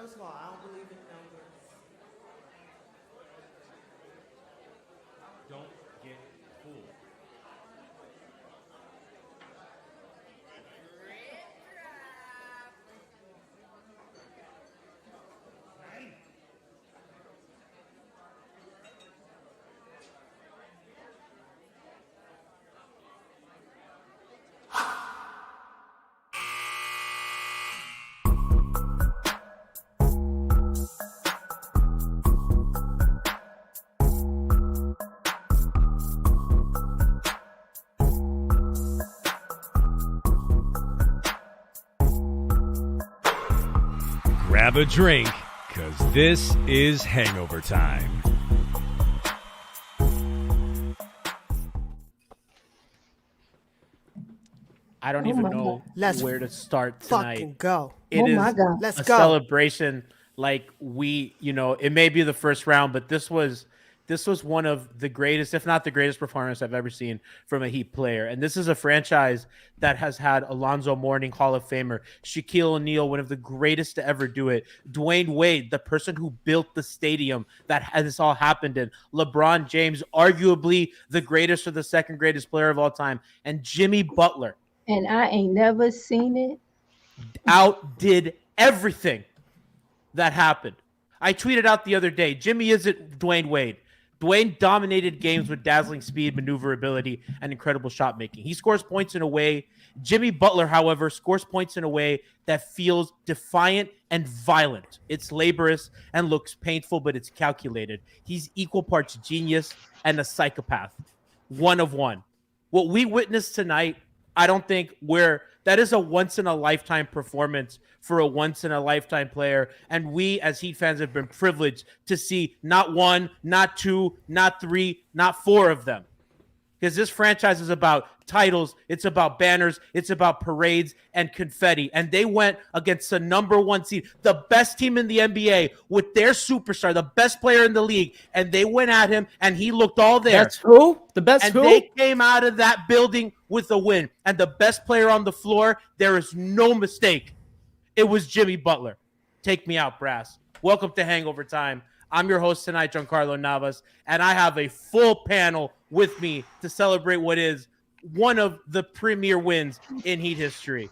First of all, I don't believe in numbers. Don't get fooled. Grab a drink, because this is Hangover Time. I don't even know Let's where to start tonight. Fucking go. It is Let's a go. celebration. Like it may be the first round, but this was one of the greatest, if not the greatest performance I've ever seen from a Heat player. And this is a franchise that has had Alonzo Mourning, Hall of Famer, Shaquille O'Neal, one of the greatest to ever do it, Dwayne Wade, the person who built the stadium that this all happened in, LeBron James, arguably the greatest or the second greatest player of all time, and Jimmy Butler. And I ain't never seen it. Outdid everything that happened. I tweeted out the other day, Jimmy isn't Dwayne Wade. Dwayne dominated games with dazzling speed, maneuverability, and incredible shot making. He scores points in a way. Jimmy Butler, however, scores points in a way that feels defiant and violent. It's laborious and looks painful, but it's calculated. He's equal parts genius and a psychopath. One of one. What we witnessed tonight, I don't think that is a once-in-a-lifetime performance for a once-in-a-lifetime player. And we, as Heat fans, have been privileged to see not one, not two, not three, not four of them. Because this franchise is about titles, it's about banners, it's about parades and confetti. And they went against the number one seed, the best team in the NBA, with their superstar, the best player in the league. And they went at him, and he looked all there. That's who? The best and who? They came out of that building with a win. And the best player on the floor, there is no mistake. It was Jimmy Butler. Take me out, brass. Welcome to Hangover Time. I'm your host tonight, Giancarlo Navas, and I have a full panel with me to celebrate what is one of the premier wins in Heat history.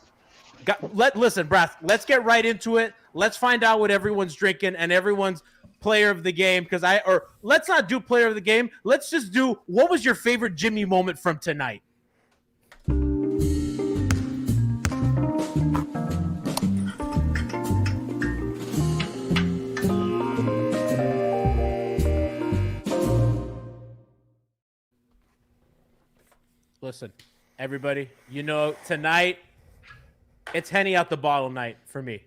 Listen, brass, let's get right into it. Let's find out what everyone's drinking and everyone's player of the game. Or let's not do player of the game. Let's just do, what was your favorite Jimmy moment from tonight? Listen, everybody, tonight, it's Henny out the bottle night for me.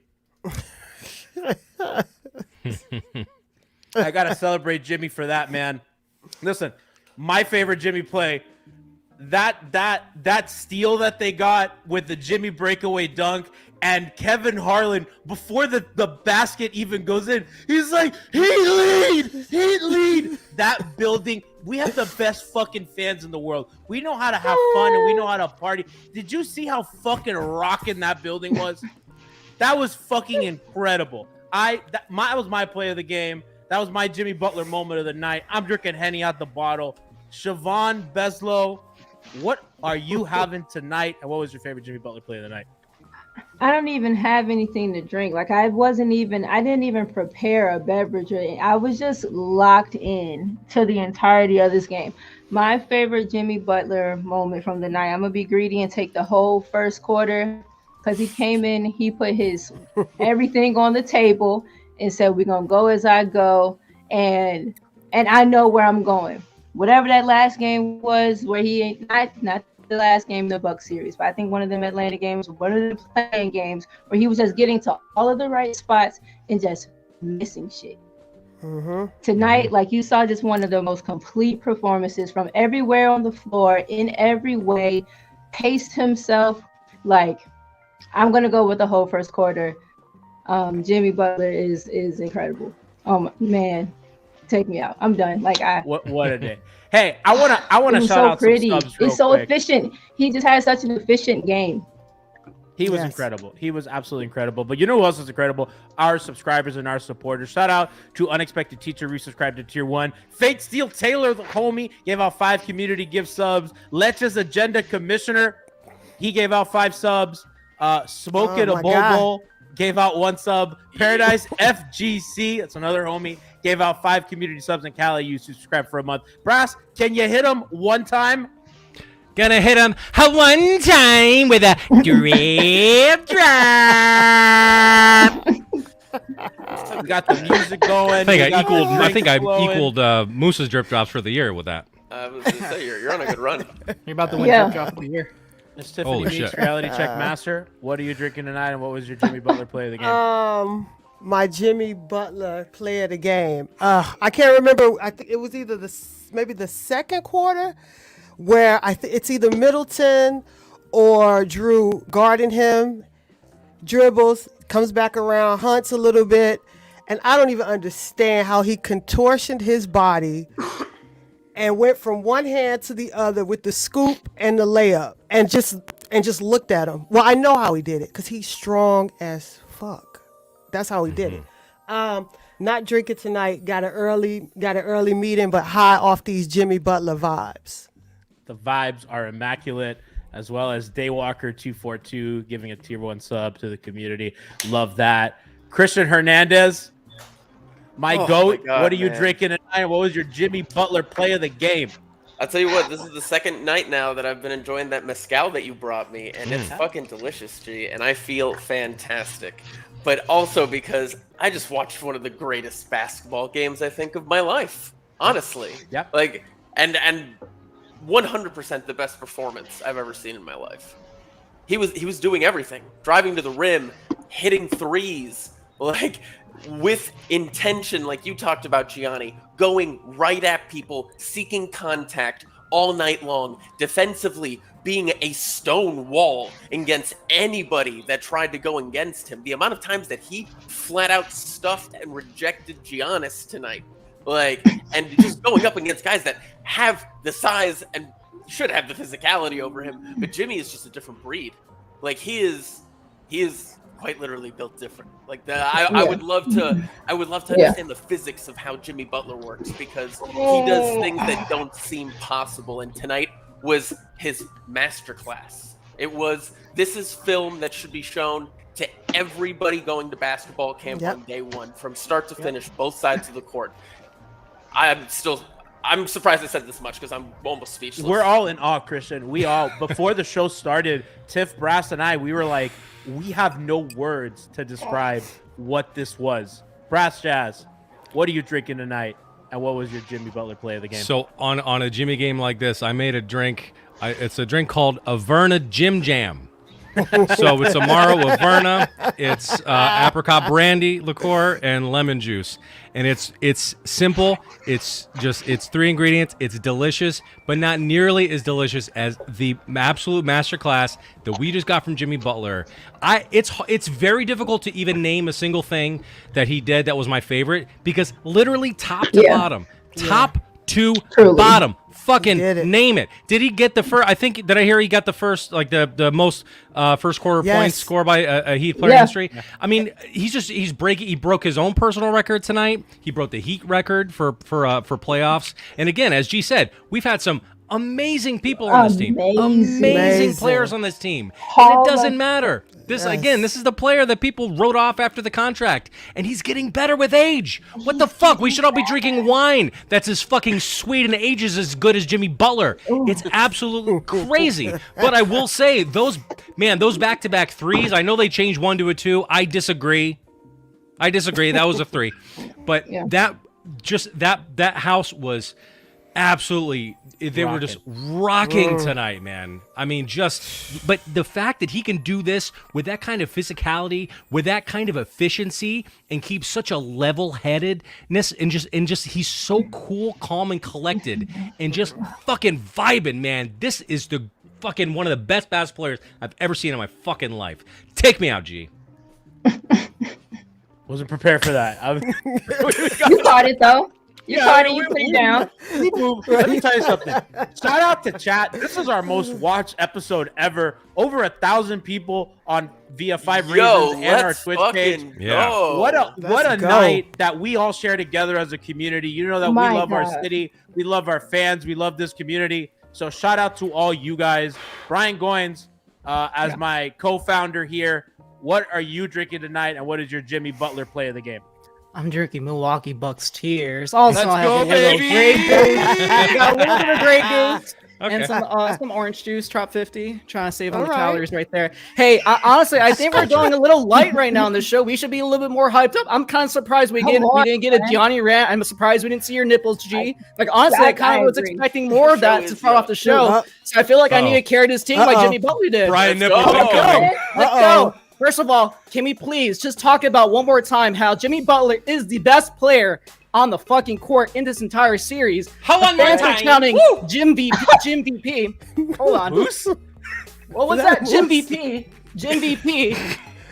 I got to celebrate Jimmy for that, man. Listen, my favorite Jimmy play, that steal that they got with the Jimmy breakaway dunk and Kevin Harlan, before the basket even goes in, he's like, Heat lead. That building, we have the best fucking fans in the world. We know how to have fun and we know how to party. Did you see how fucking rocking that building was? That was fucking incredible. That was my play of the game. That was my Jimmy Butler moment of the night. I'm drinking Henny out the bottle. Siobhan Beslow, what are you having tonight? And what was your favorite Jimmy Butler play of the night? I don't even have anything to drink. Like I didn't even prepare a beverage. I was just locked in to the entirety of this game. My favorite Jimmy Butler moment from the night, I'm going to be greedy and take the whole first quarter, because he came in, he put his everything on the table and said, we're going to go as I go. And I know where I'm going. Whatever that last game was, where he ain't not the last game in the Bucks series, but I think one of them Atlanta games, one of the playing games, where he was just getting to all of the right spots and just missing shit. Mm-hmm. Tonight, like you saw, just one of the most complete performances from everywhere on the floor, in every way, paced himself. Like, I'm gonna go with the whole first quarter. Jimmy Butler is incredible. Oh man, take me out. I'm done. Like what a day. Hey, I wanna shout out pretty. some subs real It's so quick. efficient. He just has such an efficient game. He was incredible. He was absolutely incredible. But you know who else is incredible? Our subscribers and our supporters. Shout out to Unexpected Teacher, resubscribed to Tier 1. Fate Steel Taylor, the homie, gave out 5 community gift subs. Lecha's Agenda Commissioner, he gave out 5 subs. Smoke It a Bobo gave out 1 sub. Paradise FGC, that's another homie, gave out 5 community subs. And Cali, you subscribed for a month. Brass, can you hit him one time? Gonna hit him one time with a drip drop. We got the music going. I think I equaled Moose's drip drops for the year with that. I was gonna say you're on a good run. You're about to win drip drop of the year. Miss Tiffany Holy Meeks, shit. Reality Check Master. What are you drinking tonight, and what was your Jimmy Butler play of the game? My Jimmy Butler play of the game. I can't remember. I think it was either maybe the second quarter, where it's either Middleton or Drew guarding him, dribbles, comes back around, hunts a little bit, and I don't even understand how he contortioned his body and went from one hand to the other with the scoop and the layup, and just looked at him. Well, I know how he did it because he's strong as fuck. That's how he did it. Not drinking tonight. Got an early meeting, but high off these Jimmy Butler vibes. The vibes are immaculate, as well as Daywalker242 giving a Tier 1 sub to the community. Love that. Christian Hernandez, my GOAT. God, what are you man. drinking tonight? What was your Jimmy Butler play of the game? I'll tell you what, this is the second night now that I've been enjoying that mezcal that you brought me, and it's fucking delicious, G, and I feel fantastic. But also because I just watched one of the greatest basketball games, I think, of my life. Honestly. Yep. Like, and 100% the best performance I've ever seen in my life. He was doing everything. Driving to the rim, hitting threes, like with intention, like you talked about, Gianni, going right at people, seeking contact all night long, defensively being a stone wall against anybody that tried to go against him. The amount of times that he flat out stuffed and rejected Giannis tonight, like, and just going up against guys that have the size and should have the physicality over him. But Jimmy is just a different breed. Like, he is quite literally built different. Like, I would love to understand the physics of how Jimmy Butler works, because he does things that don't seem possible. And tonight was his masterclass. This is film that should be shown to everybody going to basketball camp on day one, from start to finish, both sides of the court. I'm surprised I said this much because I'm almost speechless. We're all in awe, Christian. We all, before the show started, Tiff, Brass, and I, we were like, we have no words to describe what this was. Brass Jazz, what are you drinking tonight? And what was your Jimmy Butler play of the game? So on a Jimmy game like this, I made a drink. It's a drink called Averna Jim Jam. So it's Amaro Averna, it's apricot brandy liqueur, and lemon juice. And it's simple. It's 3 ingredients. It's delicious, but not nearly as delicious as the absolute masterclass that we just got from Jimmy Butler. It's very difficult to even name a single thing that he did that was my favorite, because literally top to bottom, top to bottom. Fucking name it. Did he get the first? I think, did I hear he got the first, like the most first quarter points scored by a Heat player in history? I mean, he broke his own personal record tonight. He broke the Heat record for playoffs. And again, as G said, we've had some amazing people on this team. Amazing players on this team. And it doesn't matter. This is the player that people wrote off after the contract, and he's getting better with age. What the fuck? We should all be drinking wine that's as fucking sweet and ages as good as Jimmy Butler. It's absolutely crazy. But I will say, those back-to-back threes, I know they changed 1 to a 2. I disagree. That was a 3. But that house was absolutely, they were just rocking tonight, man. I mean, but the fact that he can do this with that kind of physicality, with that kind of efficiency, and keep such a level-headedness, and just he's so cool, calm, and collected, and just fucking vibing, man. This is the fucking one of the best basketball players I've ever seen in my fucking life. Take me out, G. Wasn't prepared for that. You caught it though. Cardi, you put it down. Let me tell you something. Shout out to chat. This is our most watched episode ever. Over 1,000 people on via 5 Yo, Reasons and our let's Twitch page. fucking Yeah. go. What a Let's go. night that we all share together as a community. You know that My we love our God. city, we love our fans, we love this community. So shout out to all you guys. Brian Goins, as my co-founder here. What are you drinking tonight, and what is your Jimmy Butler play of the game? I'm drinking Milwaukee Bucks Tears. Also, Let's I have go, a little baby! Grey Goose. I got a little bit of Grey Goose. Okay. And some orange juice, Trop 50. Trying to save on All the right. calories right there. Hey, honestly, I think we're going a little light right now on the show. We should be a little bit more hyped up. I'm kind of surprised we didn't get a Gianni rant. I'm surprised we didn't see your nipples, G. Like honestly, I kind of was agree. expecting more of that to start off the show. Uh, So I feel like I need to carry this team like Uh-oh. Jimmy Butler did. Brian Let's Nipples go. incoming. Let's Uh-oh. go. First of all, can we please just talk about one more time how Jimmy Butler is the best player on the fucking court in this entire series? How The fans are counting Jim VP. Hold on. Moose? What was that? Jim VP.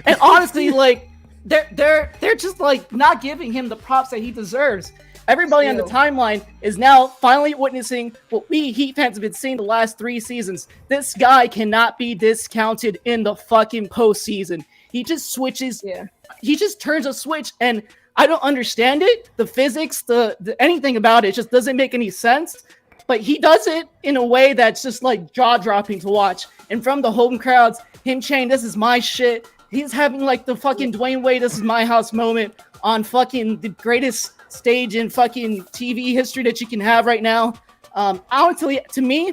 And honestly, like they're just like not giving him the props that he deserves. Everybody on the Ew. timeline is now finally witnessing what we Heat fans have been seeing the last 3 seasons. This guy cannot be discounted in the fucking postseason. He just switches. Yeah. He just turns a switch, and I don't understand it. The physics, the anything about it just doesn't make any sense. But he does it in a way that's just like jaw-dropping to watch. And from the home crowds, him saying, "This is my shit." He's having like the fucking Dwayne Wade, "This is my house" moment on fucking the greatest stage in fucking TV history that you can have right now. Honestly, to me,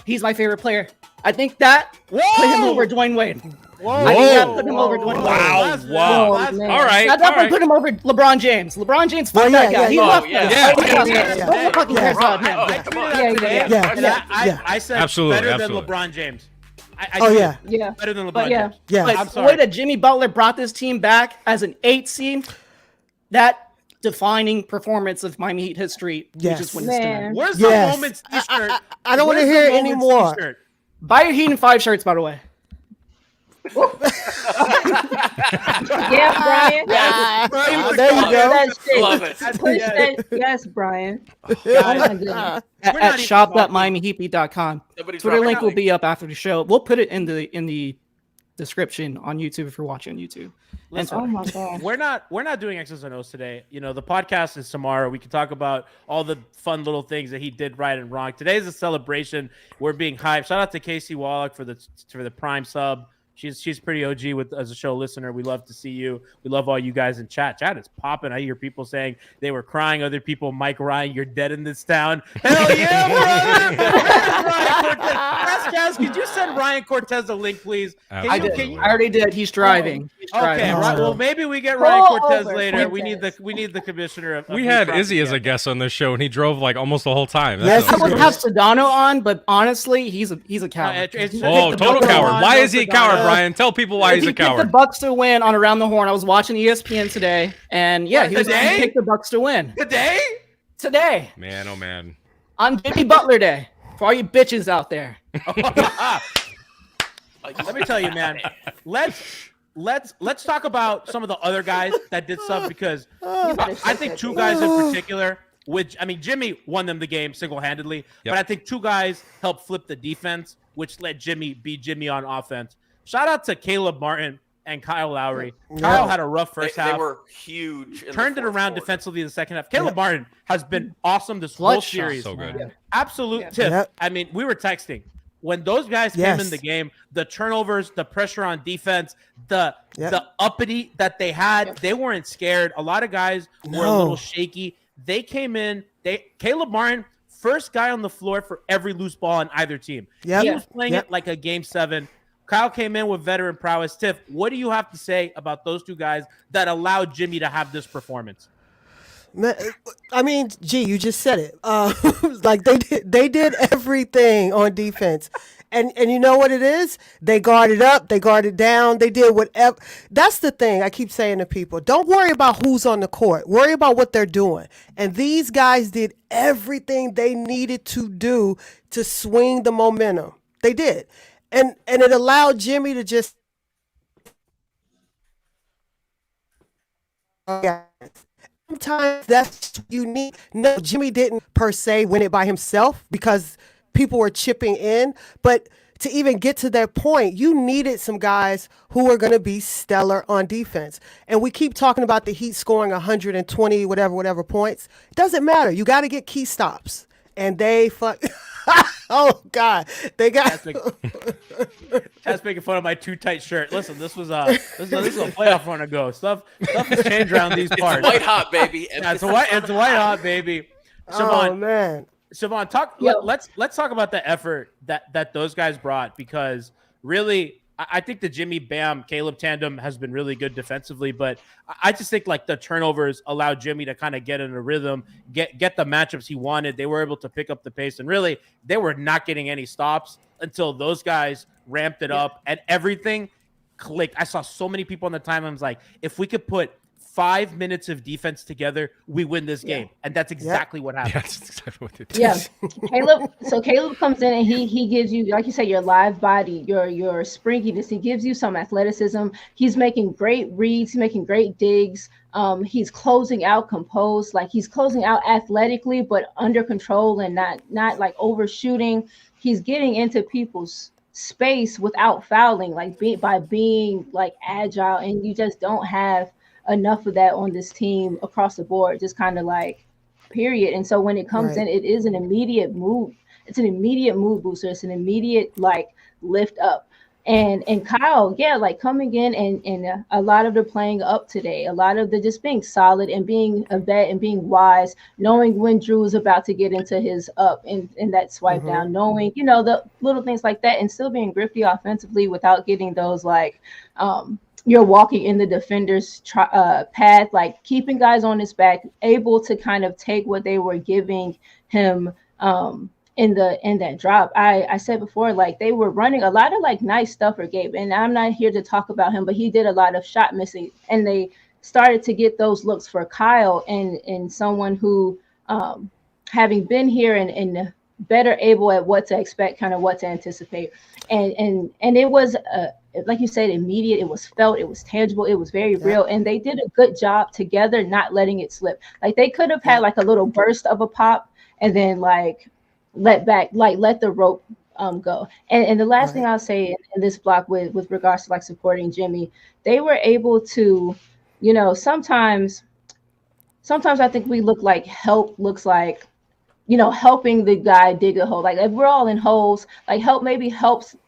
he's my favorite player. I think that put him over Dwayne Wade. I think that put him over Dwayne Wade. Wow. man. All right. That All definitely right. put him over LeBron James. LeBron James, fuck Well, that yeah, guy. He yeah, left yeah. us. Yeah, Nobody yeah, cares. yeah, Nobody yeah. fucking cares about him. Oh, I come tweeted on. out Yeah, today, yeah, and yeah, I yeah. said Absolutely, better absolutely. than LeBron James. I Oh, did. yeah. Yeah. Better than LeBron But yeah. James. Yeah. But I'm the sorry. way that Jimmy Butler brought this team back as an 8 seed, that defining performance of Miami Heat history, we Yes. just witnessed tonight. Man. Where's Yes. the Moments t-shirt? I don't want to Where's hear the it Moments anymore. t-shirt? Buy your Heat in 5 shirts, by the way. Yeah, Brian. There you go. That shit. Love it. Push that. Yes, Brian. Oh my goodness. At, We're not at even shop.miamiheatbeat.com. Nobody's Twitter link will dropping be up after the show. We'll put it in the description on YouTube if you're watching on YouTube. And Oh Twitter. my god. We're not doing X's and O's today. You know, the podcast is tomorrow. We can talk about all the fun little things that he did right and wrong. Today's a celebration. We're being hyped. Shout out to Casey Wallach for the Prime sub. She's pretty OG as a show listener. We love to see you. We love all you guys in chat. Chat is popping. I hear people saying they were crying. Other people, Mike Ryan, you're dead in this town. Hell yeah, brother! Jazz, could you send Ryan Cortez a link, please? Absolutely. I already did. He's driving. He's driving. Okay, Oh. right. Well, maybe we get Ryan Pull Cortez over, later. Cortez. We need the commissioner of We Heat had Izzy as a propaganda. guest on this show, and he drove like almost the whole time. Yes, That's I he would did. have Sedano on, but honestly, he's a coward. it's- He oh, picked the total Bucks to coward. win. Why is he a coward, Sedano. Brian? Tell people why he's He a picked the coward. Bucks to win on Around the Horn. I was watching ESPN today, and yeah, he Today? picked the Bucks to win Today? today Man, oh man. on Jimmy Butler Day for all you bitches out there. Let me tell you, man. Let's talk about some of the other guys that did stuff because I think 2 guys in particular. Which I mean, Jimmy won them the game single-handedly, Yep. but I think 2 guys helped flip the defense, which let Jimmy be Jimmy on offense. Shout out to Caleb Martin and Kyle Lowry. Kyle had a rough first They half. were huge. In Turned the it fourth around quarter. defensively in the second half. Caleb Martin has been awesome this whole Bloodshot. series. So good. Absolute Yeah. tip. Yep. I mean, we were texting when those guys came Yes. in the game. The turnovers, the pressure on defense, the Yep. uppity that they had. They weren't scared. A lot of guys were a No. little shaky. They came in. Caleb Martin, first guy on the floor for every loose ball on either team. Yep. He was playing Yep. it like a game 7. Kyle came in with veteran prowess. Tiff, what do you have to say about those 2 guys that allowed Jimmy to have this performance? Man, I mean, gee, you just said it. Like they did everything on defense, and you know what it is? They guarded up, they guarded down, they did whatever. That's the thing I keep saying to people: don't worry about who's on the court. Worry about what they're doing. And these guys did everything they needed to do to swing the momentum. They did, and it allowed Jimmy to just. I'm sometimes that's what you need. No, Jimmy didn't per se win it by himself because people were chipping in, but to even get to that point, you needed some guys who were going to be stellar on defense. And we keep talking about the Heat scoring 120 whatever points. It doesn't matter. You got to get key stops. And they oh God, they got. That's making fun of my too tight shirt. Listen, this was a playoff run ago. Stuff has changed around these parts. It's white hot, baby. Yeah, it's white hot, baby. Siobhan, Oh man. Siobhan, let's talk about the effort that those guys brought, because really I think the Jimmy Bam Caleb tandem has been really good defensively, but I just think like the turnovers allowed Jimmy to kind of get in a rhythm, get the matchups he wanted. They were able to pick up the pace, and really they were not getting any stops until those guys ramped it up and everything clicked. I saw so many people on the timelines like, if we could put 5 minutes of defense together, we win this game. And that's exactly what happened. Yeah, that's exactly what they did. Yeah, Caleb comes in and he gives you, like you said, your live body, your springiness. He gives you some athleticism. He's making great reads, he's making great digs. He's closing out composed, like he's closing out athletically, but under control and not like overshooting. He's getting into people's space without fouling, like by being like agile, and you just don't have enough of that on this team across the board, just kind of like period. And so when it comes in, it is an immediate move. It's an immediate move booster. It's an immediate like lift up. And Kyle, like coming in and a lot of the playing up today, a lot of the just being solid and being a vet and being wise, knowing when Drew is about to get into his up and that swipe down, knowing, the little things like that, and still being grifty offensively without getting those like you're walking in the defender's path, like keeping guys on his back, able to kind of take what they were giving him in that drop. I said before, like they were running a lot of like nice stuff for Gabe, and I'm not here to talk about him, but he did a lot of shot missing, and they started to get those looks for Kyle and someone who, having been here and better able at what to expect, kind of what to anticipate, and it was like you said, immediate. It was felt, it was tangible, it was very real, and they did a good job together not letting it slip. Like they could have had like a little burst of a pop and then like let the rope go. And the last thing I'll say in this block with regards to like supporting Jimmy, they were able to, sometimes I think we look like help looks like, helping the guy dig a hole. Like if we're all in holes, like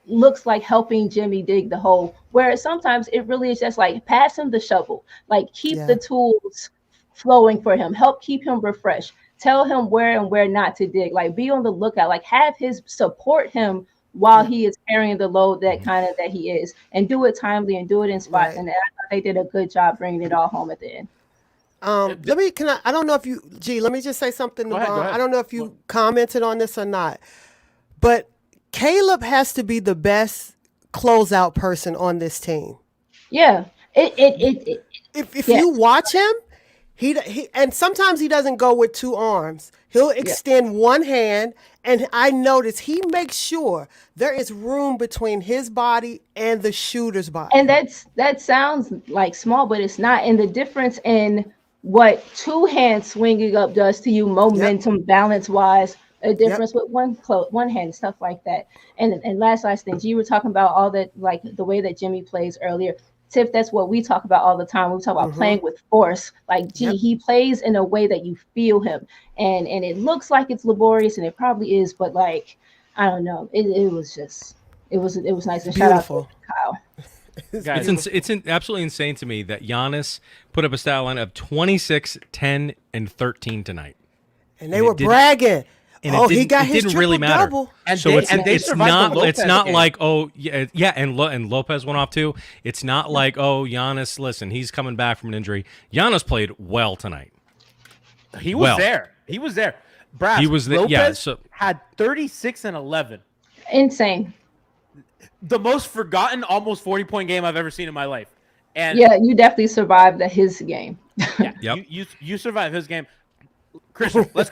looks like helping Jimmy dig the hole. Whereas sometimes it really is just like pass him the shovel, like keep the tools flowing for him, help keep him refreshed, tell him where and where not to dig, like be on the lookout, like have his support him while he is carrying the load that he is, and do it timely and do it in spots. And I thought they did a good job bringing it all home at the end. I don't know if you, let me just say something. Go ahead. I don't know if you commented on this or not, but Caleb has to be the best closeout person on this team. Yeah. If you watch him, he and sometimes he doesn't go with two arms. He'll extend one hand, and I notice he makes sure there is room between his body and the shooter's body. And that sounds like small, but it's not. And the difference in what two hands swinging up does to you, momentum, balance wise, a difference with one hand, stuff like that. And last thing, you were talking about all that, like the way that Jimmy plays earlier. Tiff, that's what we talk about all the time. We talk about playing with force. Like, he plays in a way that you feel him, and it looks like it's laborious, and it probably is, but like, I don't know. It was nice. And shout out to Kyle. It's absolutely insane to me that Giannis put up a stat line of 26, 10, and 13 tonight. And they were bragging. And he got his didn't really matter. Double. And so it's not like, and Lopez went off too. It's not like, Giannis, listen, he's coming back from an injury. Giannis played well tonight. He was there. Brass, he was there. Lopez had 36 and 11. Insane. The most forgotten almost 40-point game I've ever seen in my life. And you definitely survived his game. You survived his game. Christian, let's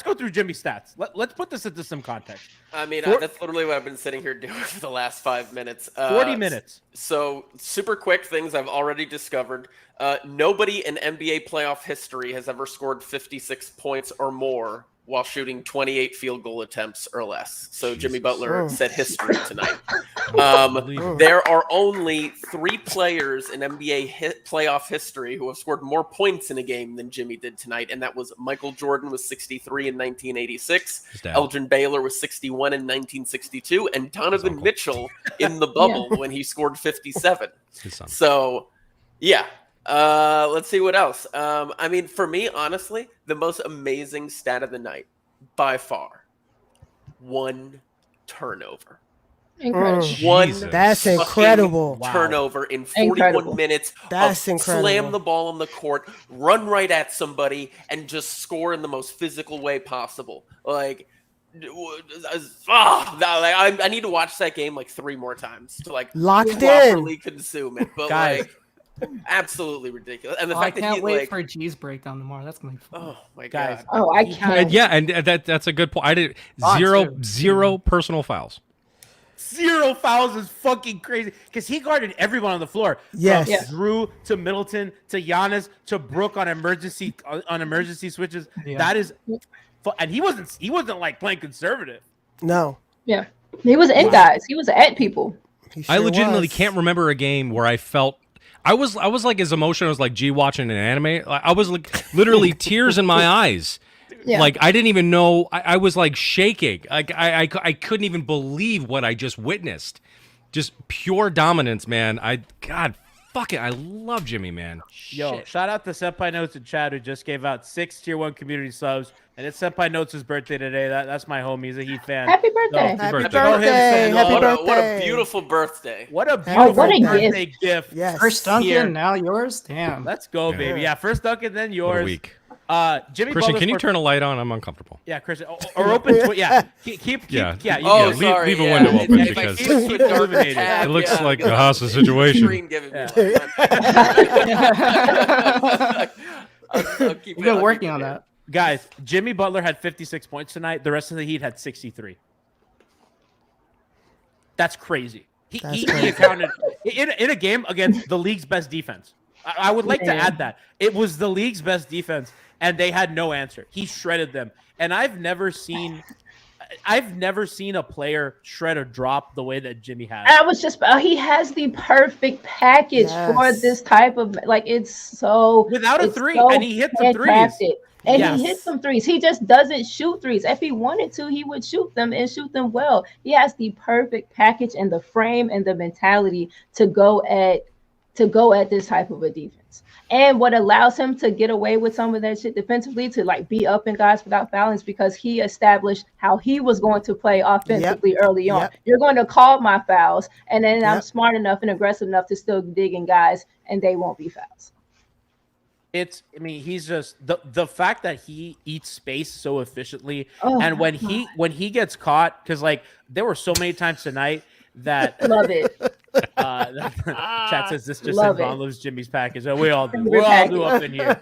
go through Jimmy's stats. Let's put this into some context. I mean, that's literally what I've been sitting here doing for the last 5 minutes. 40 minutes. So super quick things I've already discovered. Nobody in NBA playoff history has ever scored 56 points or more while shooting 28 field goal attempts or less. So Jimmy Butler set history tonight. There are only 3 players in NBA playoff history who have scored more points in a game than Jimmy did tonight, and that was Michael Jordan with 63 in 1986, Elgin Baylor with 61 in 1962, and Donovan Mitchell in the bubble when he scored 57. So, yeah. Let's see what else. I mean, for me, honestly, the most amazing stat of the night, by far, 1 turnover. Incredible. That's incredible. Turnover in 41 minutes. That's incredible. Slam the ball on the court, run right at somebody, and just score in the most physical way possible. Like, I need to watch that game like 3 more times to like Locked properly in. consume it. But Guys. like, absolutely ridiculous. And the I fact that can't he wait for G's breakdown tomorrow. That's gonna be fun. oh my Guys. god. Oh, I can't. And that's a good point. I did zero personal fouls. 0 fouls is fucking crazy because he guarded everyone on the floor. Yes. From Drew to Middleton to Giannis to Brooke on emergency switches. Yeah. That is, and he wasn't like playing conservative. No. Yeah. He was in guys. He was at people. He I sure legitimately was. can't remember a game where I felt I was like as emotional as like G watching an anime. I was like literally tears in my eyes. Yeah. Like I didn't even know. I was like shaking. Like I couldn't even believe what I just witnessed. Just pure dominance, man. God, fuck it. I love Jimmy, man. Yo, Shit. shout out to Senpai Notes and Chad who just gave out 6 Tier 1 community subs. And it's Senpai Notes' birthday today. That's my homie. He's a Heat fan. Happy birthday. Happy birthday. birthday. Happy What a birthday. beautiful birthday. What a beautiful what a birthday gift. Yes. First Duncan, Here. now yours. Damn. Let's go, baby. Yeah, first Duncan, then What a yours. week. Jimmy Christian, Butler can you scored- turn a light on? I'm uncomfortable. Yeah, Christian. Or open. Yeah. Keep. Yeah. Yeah. You Oh, can. sorry. leave a yeah. window open If I because- keep it dark, Illuminated. tab, It looks yeah, like no, a hostage the situation. screen giving me Yeah. a hard time. I'll keep We've it- been I'll working keep on it. that. Guys, Jimmy Butler had 56 points tonight. The rest of the Heat had 63. That's crazy. He accounted in a game against the league's best defense. I would like to add that it was the league's best defense, and they had no answer. He shredded them, and I've never seen a player shred a drop the way that Jimmy has. I was just, he has the perfect package for Yes. this type of, like, it's so. Without a it's three, so and he hit some threes. handcrafted. And Yes. he hits some threes. He just doesn't shoot threes. If he wanted to, he would shoot them and shoot them well. He has the perfect package and the frame and the mentality to go at this type of a defense. And what allows him to get away with some of that shit defensively, to like be up in guys without fouling, is because he established how he was going to play offensively early on. Yep. You're going to call my fouls, and then I'm Yep. smart enough and aggressive enough to still dig in guys, and they won't be fouls. He's just the fact that he eats space so efficiently, Oh, and when my he gets caught, because like there were so many times tonight that Love it. chat says this just Love said Ron it. loves Jimmy's package. Oh, we all do. Your We all package. do up in here.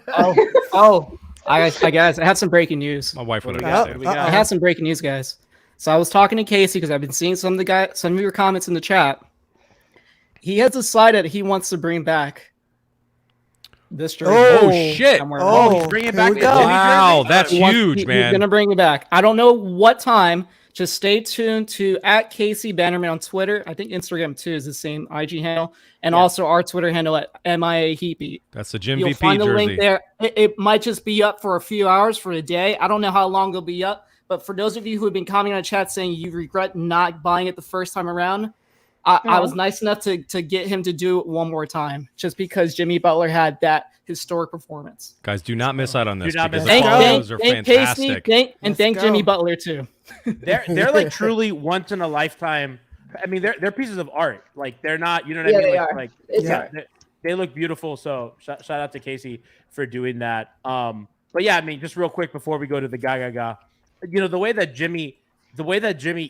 I guys, I had some breaking news. My wife would What do have we got got? it. I had some breaking news, guys. So I was talking to Casey because I've been seeing some of your comments in the chat. He has decided he wants to bring back this jersey. Oh, shit. somewhere. He's bringing here back we the go. Jimmy Wow, jersey? that's huge, He's man. gonna bring it back. I don't know what time. Just stay tuned to @Casey_Bannerman on Twitter. I think Instagram too is the same IG handle, and also our Twitter handle @MIAHeatbeat. That's the Jim You'll VP find the jersey. link there. It might just be up for a few hours for a day. I don't know how long it'll be up, but for those of you who have been commenting on the chat saying you regret not buying it the first time around, I was nice enough to get him to do it one more time, just because Jimmy Butler had that historic performance. Guys, do not miss out on this Do not because miss the out. photos are Casey, fantastic. thank Let's Jimmy go. Butler too. They're like truly once in a lifetime. I mean, they're pieces of art. Like they're not. You know what I Yeah, mean? they Like, are. like It's yeah, art. they look beautiful. So shout out to Casey for doing that. But yeah, I mean, just real quick before we go to the ga. You know, the way that Jimmy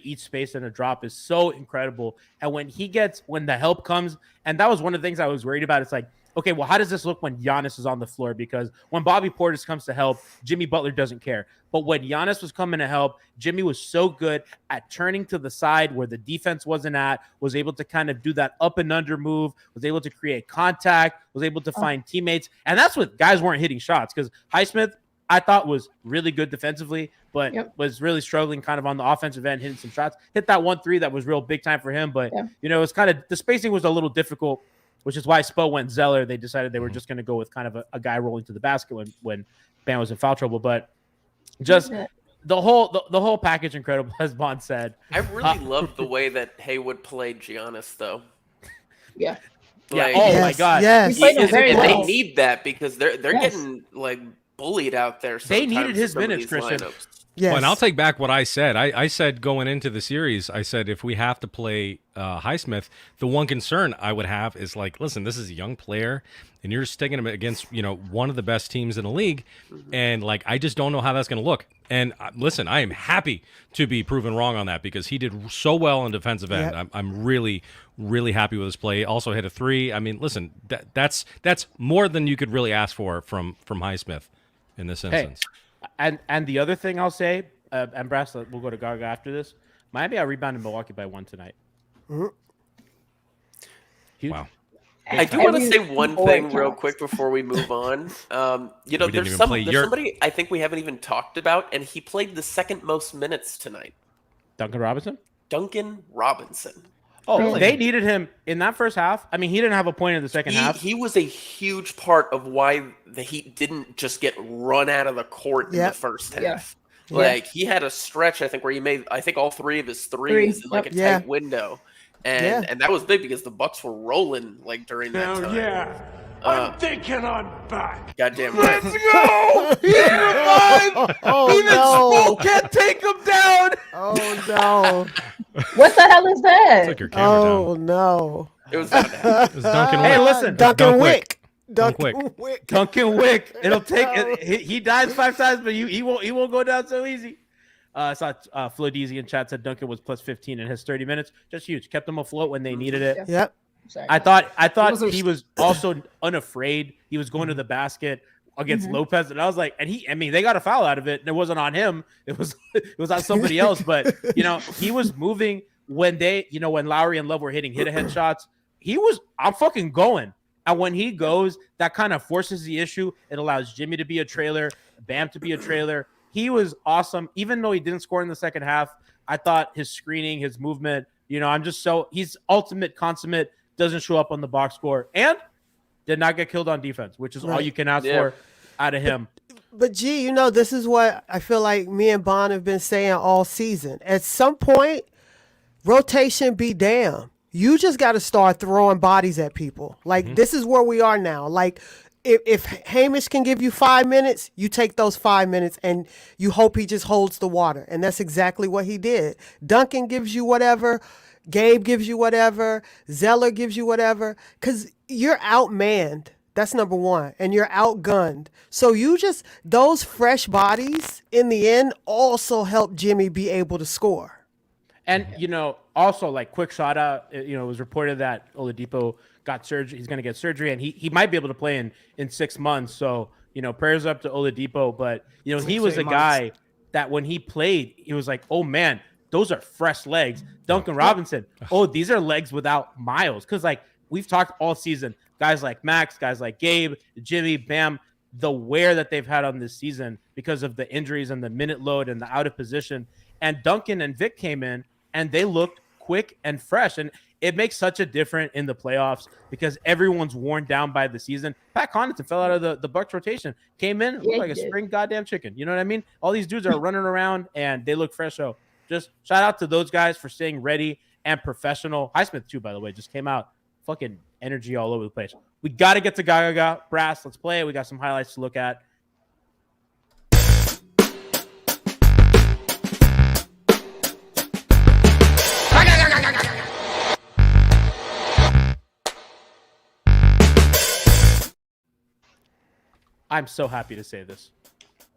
eats space in a drop is so incredible. And when the help comes, and that was one of the things I was worried about. It's like okay, well, how does this look when Giannis is on the floor? Because when Bobby Portis comes to help, Jimmy Butler doesn't care. But when Giannis was coming to help, Jimmy was so good at turning to the side where the defense wasn't at, was able to kind of do that up and under move, was able to create contact, was able to find teammates. And that's what guys weren't hitting shots, because Highsmith, I thought, was really good defensively, but was really struggling kind of on the offensive end, hitting some shots. Hit that 1-3 that was real big time for him. But, you know, it was kind of, the spacing was a little difficult, which is why Spo went Zeller. They decided they were just going to go with kind of a guy rolling to the basket when Bam was in foul trouble. But just the whole package incredible, as Bond said. I really loved the way that Haywood played Giannis, though. Yeah. Like, oh my God. Yes. They need that because they're getting like bullied out there. They needed his minutes, Christian. Lineups. Yes. Well, and I'll take back what I said. I said going into the series, I said if we have to play Highsmith, the one concern I would have is like, listen, this is a young player, and you're sticking him against, you know, one of the best teams in the league, and like I just don't know how that's going to look. And listen, I am happy to be proven wrong on that because he did so well in defensive end. Yep. I'm really, really happy with his play. Also hit a 3. I mean, listen, that's more than you could really ask for from Highsmith in this instance. And the other thing I'll say, and Brass, we'll go to Gaga after this. Miami rebounded Milwaukee by 1 tonight. Huge. Wow. I do want to say one thing real quick before we move on. You know, there's somebody I think we haven't even talked about, and he played the second most minutes tonight. Duncan Robinson? Duncan Robinson. Oh, really? They needed him in that first half. I mean, he didn't have a point in the second half. He was a huge part of why the Heat didn't just get run out of the court in the first half. Like, he had a stretch, I think, where he made, I think, all 3 of his threes in like a tight window. And that was big because the Bucks were rolling like during that time. Yeah. I'm thinking I'm back. Goddamn right. Let's go! He's revived! Even Smoke can't take him down! Oh, no. What the hell is that? Took your camera down. No. It was down there. It was Duncan Hey, Wick. listen. Duncan Wick. Duncan Wick. Duncan Wick. It'll take. He dies 5 times, but he won't go down so easy. I saw Flo Deasy in chat said Duncan was plus 15 in his 30 minutes. Just huge. Kept them afloat when they needed it. Yep. I thought he was also unafraid. He was going to the basket against Lopez, and I was like, they got a foul out of it, and it wasn't on him. It was on somebody else. But you know, he was moving when when Lowry and Love were hitting hit-ahead shots. I'm fucking going. And when he goes, that kind of forces the issue. It allows Jimmy to be a trailer, Bam to be a trailer. He was awesome. Even though he didn't score in the second half, I thought his screening, his movement, he's ultimate, consummate, doesn't show up on the box score, and did not get killed on defense, which is all you can ask for out of him. But G, this is what I feel like me and Bond have been saying all season. At some point, rotation be damn. You just got to start throwing bodies at people. Like, this is where we are now. Like, if Hamish can give you 5 minutes, you take those 5 minutes and you hope he just holds the water. And that's exactly what he did. Duncan gives you whatever. Gabe gives you whatever. Zeller gives you whatever. Because you're outmanned. That's number one. And you're outgunned. So those fresh bodies in the end also help Jimmy be able to score. And, also, like, quick shout out, it was reported that Oladipo got surgery. He's going to get surgery, and he might be able to play in 6 months. So, prayers up to Oladipo. But, he was a guy that when he played, he was like, oh, man, those are fresh legs. Duncan Robinson, these are legs without miles. Because, like, we've talked all season, guys like Max, guys like Gabe, Jimmy, Bam, the wear that they've had on this season because of the injuries and the minute load and the out of position. And Duncan and Vic came in, and they looked quick and fresh. And it makes such a difference in the playoffs because everyone's worn down by the season. Pat Connaughton fell out of the Bucks rotation, came in, looked like a spring goddamn chicken. You know what I mean? All these dudes are running around, and they look fresh. So just shout out to those guys for staying ready and professional. Highsmith, too, by the way, just came out. Fucking energy all over the place. We got to get to Gaga. Brass, let's play. We got some highlights to look at. I'm so happy to say this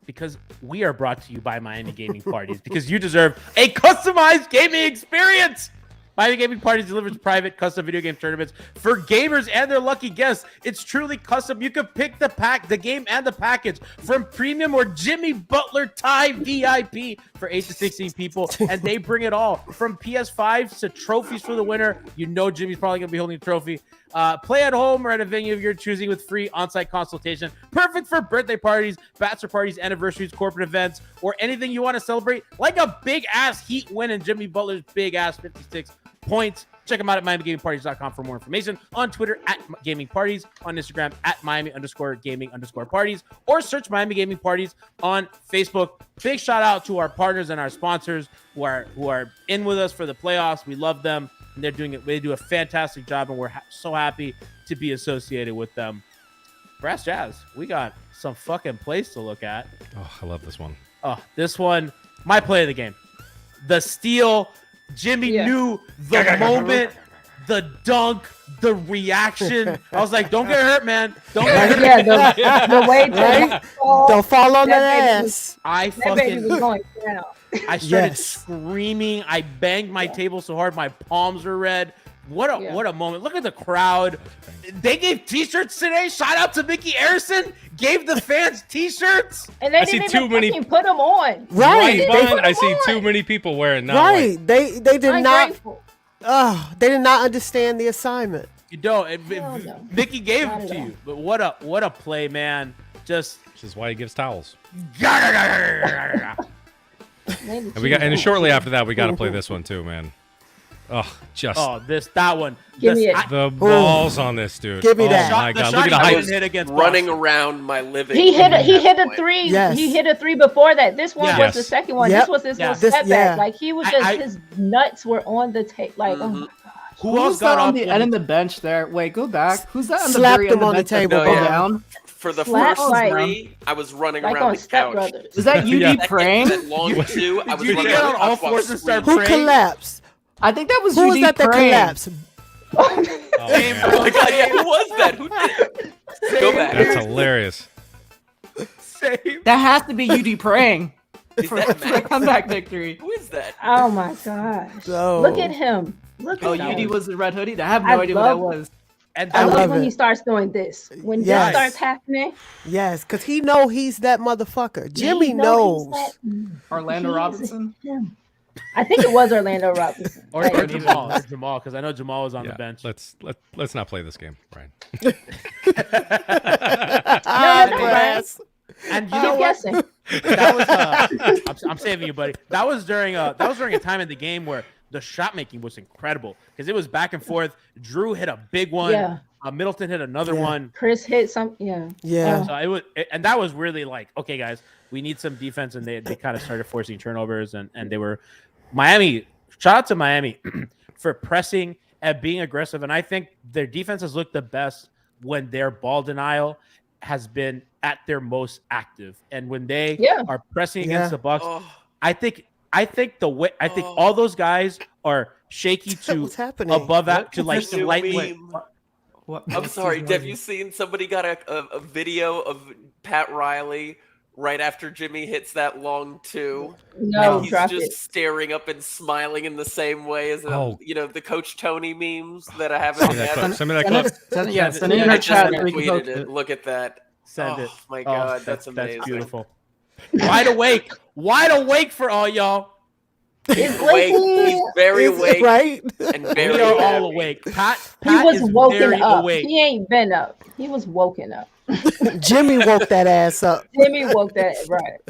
because we are brought to you by Miami Gaming Parties because you deserve a customized gaming experience. Miami Gaming Parties delivers private custom video game tournaments for gamers and their lucky guests. It's truly custom. You can pick the game and the package from premium or Jimmy Butler tie VIP for 8 to 16 people, and they bring it all from PS5s to trophies for the winner. You know Jimmy's probably gonna be holding a trophy. Play at home or at a venue of your choosing with free on-site consultation. Perfect for birthday parties, bachelor parties, anniversaries, corporate events, or anything you want to celebrate, like a big-ass Heat win in Jimmy Butler's big-ass 56 points. Check them out at MiamiGamingParties.com for more information. On Twitter at Gaming Parties, on Instagram at Miami_Gaming_Parties, or search Miami Gaming Parties on Facebook. Big shout out to our partners and our sponsors who are in with us for the playoffs. We love them, and they're doing it. They do a fantastic job, and we're so happy to be associated with them. Brass Jazz, we got some fucking plays to look at. Oh, I love this one. Oh, this one, my play of the game. The steal. Jimmy knew the moment, the dunk, the reaction. I was like, don't get hurt, man. Don't get hurt. Yeah, the way Right? Don't fall on that ass. That baby was going down. I started screaming. I banged my table so hard my palms were red. What a moment. Look at the crowd. They gave t-shirts today. Shout out to Mickey Arison. Gave the fans t-shirts. And they didn't even fucking put them on. Right. I see too many people wearing not Right. white. They did Ungrateful. not. They did not understand the assignment. You don't. No. Mickey gave Not it at to all. you. But what a play, man. Just This is why he gives towels. and And shortly after that, we got to play this one too, man. Oh, just that one. Give me it. the balls on this dude. Give me oh that. my The god, shot look at the he height. couldn't hit against running Boston. around my living He room hit a at that three. Yes. He hit a three before that. This one Yes. was the second one. Yep. This was his Yeah. little This- setback. yeah. Like he was just I- his nuts were on the tape. Like oh my god. Who else Who's got that on up? the end of the bench there? Wait, go back. Who's that on the Slapped very him end of on the the bench? table, Go yeah. down. For the Slap first like- three, I was running Like around on the Step couch. Brothers. Is that UD Second, praying? that long two, I was Did you running get around on the all couch while fours and start screaming. Who praying? collapsed? I think that was Who was UD that praying. collapsed? Oh, man. Oh my God, yeah, who was that? Who did it? Go back. That's hilarious. Same. That has to be UD praying Is for that the Max? comeback victory. Who is that? Oh my gosh. So- Look at him. Look at Oh, him. UD was the red hoodie? I have no I idea what that love- was. And I that love love when it. he starts doing this. When Yes. this starts happening, Yes, because he know he's that motherfucker. Jimmy he knows knows. Orlando He is Robinson? him. I think it was Orlando Robinson. or Like, Jamal, because I know Jamal was on the Yeah, bench. let's not play this game, Brian. no, Brass. And you keep know what? guessing. That was I'm saving you, buddy. That was during a time in the game where the shot making was incredible because it was back and forth. Drew hit a big one. Yeah. Middleton hit another one. Chris hit some. Yeah. Yeah. So and that was really like, okay, guys, we need some defense, and they kind of started forcing turnovers, and they were Miami. Shout out to Miami for pressing and being aggressive, and I think their defense has looked the best when their ball denial has been at their most active, and when they are pressing against the Bucks. Oh, I think all those guys are shaky to What's happening? above that to like This new slightly. meme. I'm sorry, have you seen somebody got a video of Pat Riley right after Jimmy hits that long two? No, and he's drop just it. staring up and smiling in the same way as Oh. The Coach Tony memes that I have Send in me that the clip. Send me that clip. Send it Yeah, in yeah, our I just chat. just so we can retweeted post it. it. Look at that. Send Oh it. my God, that's amazing. That's beautiful. Wide awake for all y'all. He's awake. He's very Is it awake right? and We very are all happy. awake. Pat He was is woken very up. awake. He ain't been up. He was woken up. Jimmy woke that ass up. Jimmy woke that right.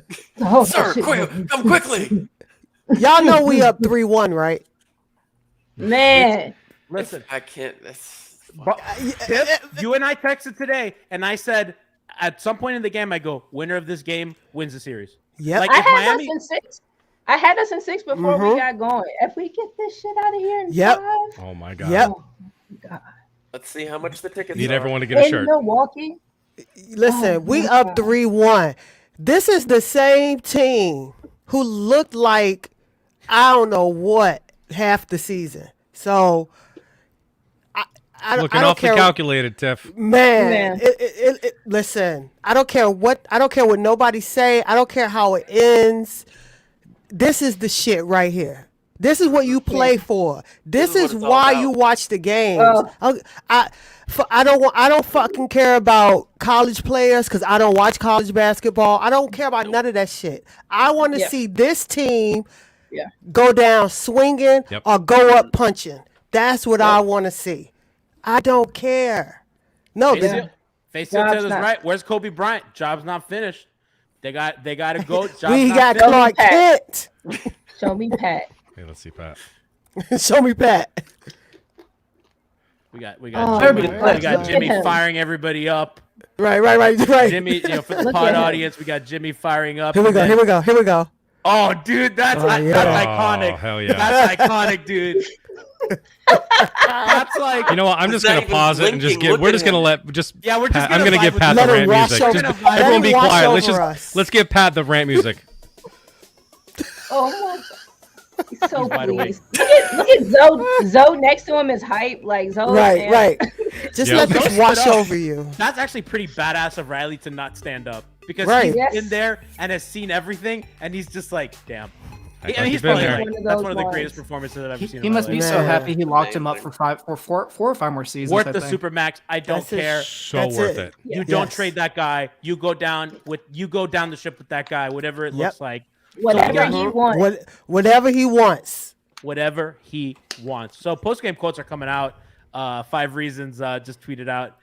Oh, Sir, that shit quick, woke me. come quickly. Y'all know we up 3-1, right? Man. Listen, I can't. That's Tiff, you and I texted today, and I said at some point in the game, I go, winner of this game wins the series. Yep. Like I if had Miami, us in 6. I had us in 6 before we got going. If we get this shit out of here in Yep. 5, Oh my god. Yep. Let's see how much the tickets Need are. everyone to get a in shirt. Milwaukee, Listen, we my up God. 3-1. This is the same team who looked like I don't know what half the season. So I Looking don't awfully care. calculated, Tiff. Man, listen, I don't care what nobody say. I don't care how it ends. This is the shit right here. This is what you play for. This This is is what it's all why about. you watch the games. I don't fucking care about college players because I don't watch college basketball. I don't care about none of that shit. I want to Yeah. see this team Yeah. go down swinging Yep. or go up punching. That's what I want to see. I don't care. No, Face Job's it to the not- right. Where's Kobe Bryant? Job's not finished. They got to go. Job's we not got finished. Clark Kent. Show me Pat. Hey, let's see, Pat. Show me Pat. We got Oh, Jimmy, my we got God. Jimmy Look at him. firing everybody up. Right. Jimmy, for the Look pod at him. audience, we got Jimmy firing up. Here we and go. then- Here we go. Oh, dude, that's yeah. that's iconic. Oh, hell yeah. That's iconic, dude. That's like You know what? I'm just not gonna even pause it and just blinking. give. Look We're at just gonna him. let just. Yeah, we're just Pat, I'm gonna gonna give vibe with Pat Let the him rant wash music. over- Just, let everyone him be wash quiet. Let's over just us. let's give Pat the rant music. Oh my God. He's so wide awake. pleased. Look at Zoe. Zoe next to him is hype. Like Zoe. Right. Just Yeah. let this Don't wash sit up. over you. that's actually pretty badass of Riley to not stand up because Right. he's Yes. in there and has seen everything, and he's just like, damn. Act I like me's you've been probably there. like, One of that's those one of the ones. greatest performances that I've ever seen. He in my must be life. so Man. happy he locked him up Amazing. for four or five more seasons. Worth I the think. supermax. I don't That's it. care. So That's worth it. it. You don't Yes. trade that guy. You go down the ship with that guy, whatever it Yep. looks like. Whatever So, he wants. Whatever he wants. whatever he wants. So post-game quotes are coming out. 5 Reasons just tweeted out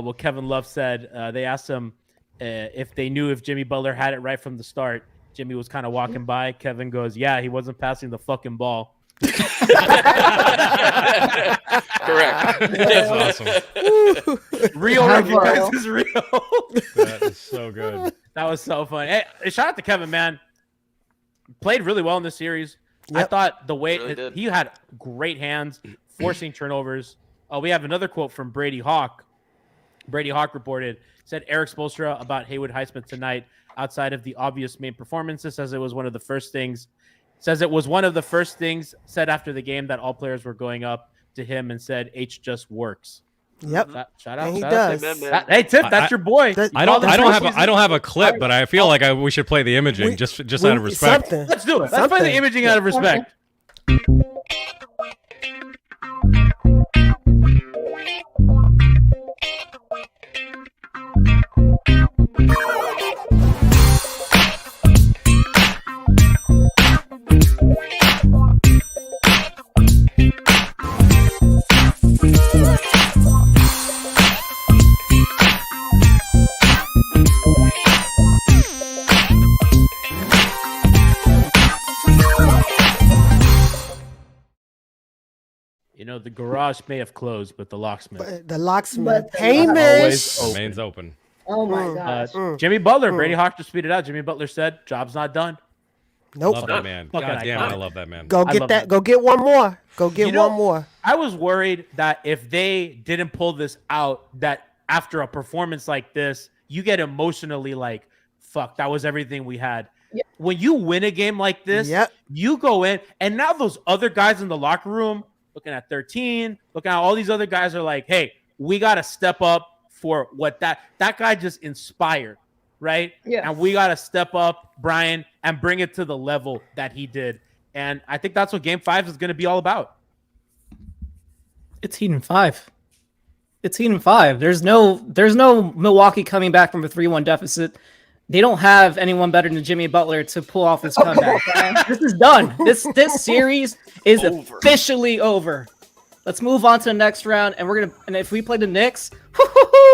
what Kevin Love said. They asked him if they knew if Jimmy Butler had it right from the start. Jimmy was kind of walking by. Kevin goes, yeah, he wasn't passing the fucking ball. Correct. That's awesome. Real recognize is real. That is so good. That was so fun. Hey, shout out to Kevin, man. Played really well in this series. I Yep. thought the way Really did. he had great hands, forcing turnovers. We have another quote from Brady Hawk. Brady Hawk reported, said Eric Spoelstra about Haywood Highsmith tonight, outside of the obvious main performances, says it was one of the first things said after the game that all players were going up to him and said, H just works. Yep. Shout out. And he shout out to does. him. Hey, Tip, that's your boy. That- I don't That's have a clip, but I feel like we should play the imaging just out of respect. Something. Let's do it. Let's play the Something. imaging out of respect. You know, the garage may have closed, but the locksmith. The locksmith. But- Hamish. Always Remains open. Oh my gosh. Jimmy Butler, Brady Hawk just tweeted out. Jimmy Butler said, "Job's not done." Nope. Love that man. Fucking God damn, iconic. I love that man. Go I get love that. that. Go get one more. Go get You know- one more. I was worried that if they didn't pull this out, that after a performance like this, you get emotionally like, "Fuck, that was everything we had." Yeah. When you win a game like this, Yep. you go in, and now those other guys in the locker room, looking at 13, looking at all these other guys, are like, "Hey, we got to step up for what that guy just inspired." Right? Yeah. And we got to step up, Brian, and bring it to the level that he did. And I think that's what Game 5 is going to be all about. It's Heat in 5. It's Heat in 5. There's no Milwaukee coming back from a 3-1 deficit. They don't have anyone better than Jimmy Butler to pull off this comeback. This is done. This series is Over. officially over. Let's move on to the next round, and if we play the Knicks,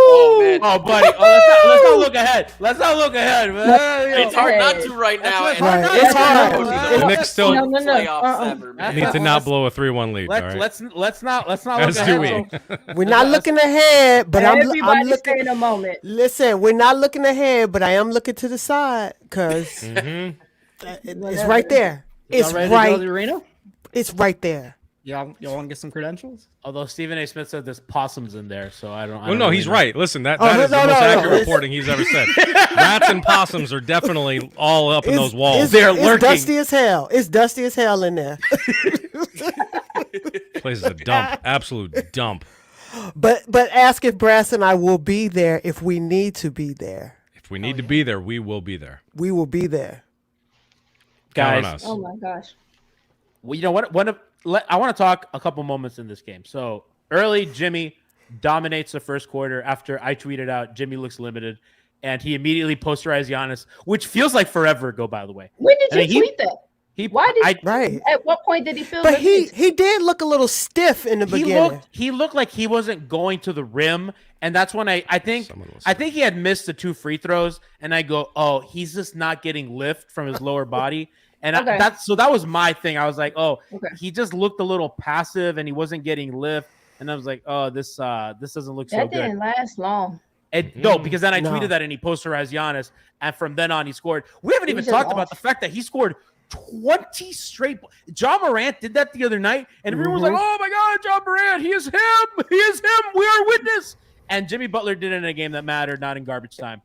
Oh, man. Oh, buddy. Oh, let's not look ahead. Let's not look ahead, man. It's hard not to right now. That's and right. It's hard. The Knicks still No, no, no. playoffs ever, man. need to not blow a 3-1 lead. All Let's right. let's not look As do ahead. we. We're not looking ahead, but I'm Everybody stay looking. in a moment. Listen, we're not looking ahead, but I am looking to the side because Mm-hmm. it's right there. It's y'all ready to go to right. the arena? It's right there. Y'all want to get some credentials? Although Stephen A. Smith said there's possums in there, so I don't. Oh no, he's right. Listen, that Oh, is no, the most no, no. accurate reporting he's ever said. Rats and possums are definitely all up in those walls. They're It's lurking. dusty as hell. It's dusty as hell in there. Place is a dump, absolute dump. But ask if Brass and I will be there if we need to be there. If we need to be there, we will be there. We will be there. Count on Guys, us. Oh my gosh. Well, you know what? I want to talk a couple moments in this game. So early, Jimmy dominates the first quarter after I tweeted out Jimmy looks limited, and he immediately posterized Giannis, which feels like forever ago, by the way. When did you tweet that? Why did right? At what point did he feel? But he did look a little stiff in the beginning. He looked like he wasn't going to the rim, and that's when I think he had missed the 2 free throws, and I go, oh, he's just not getting lift from his lower body, and that was my thing. I was like, oh, he just looked a little passive, and he wasn't getting lift, and I was like, oh, this doesn't look so good. That didn't last long. No, because then I tweeted that, and he posterized Giannis, and from then on he scored. We haven't even talked about the fact that he scored 20 straight. John Morant did that the other night, and everyone was like, oh my God, John Morant, he is him. We are witness. And Jimmy Butler did it in a game that mattered, not in garbage time.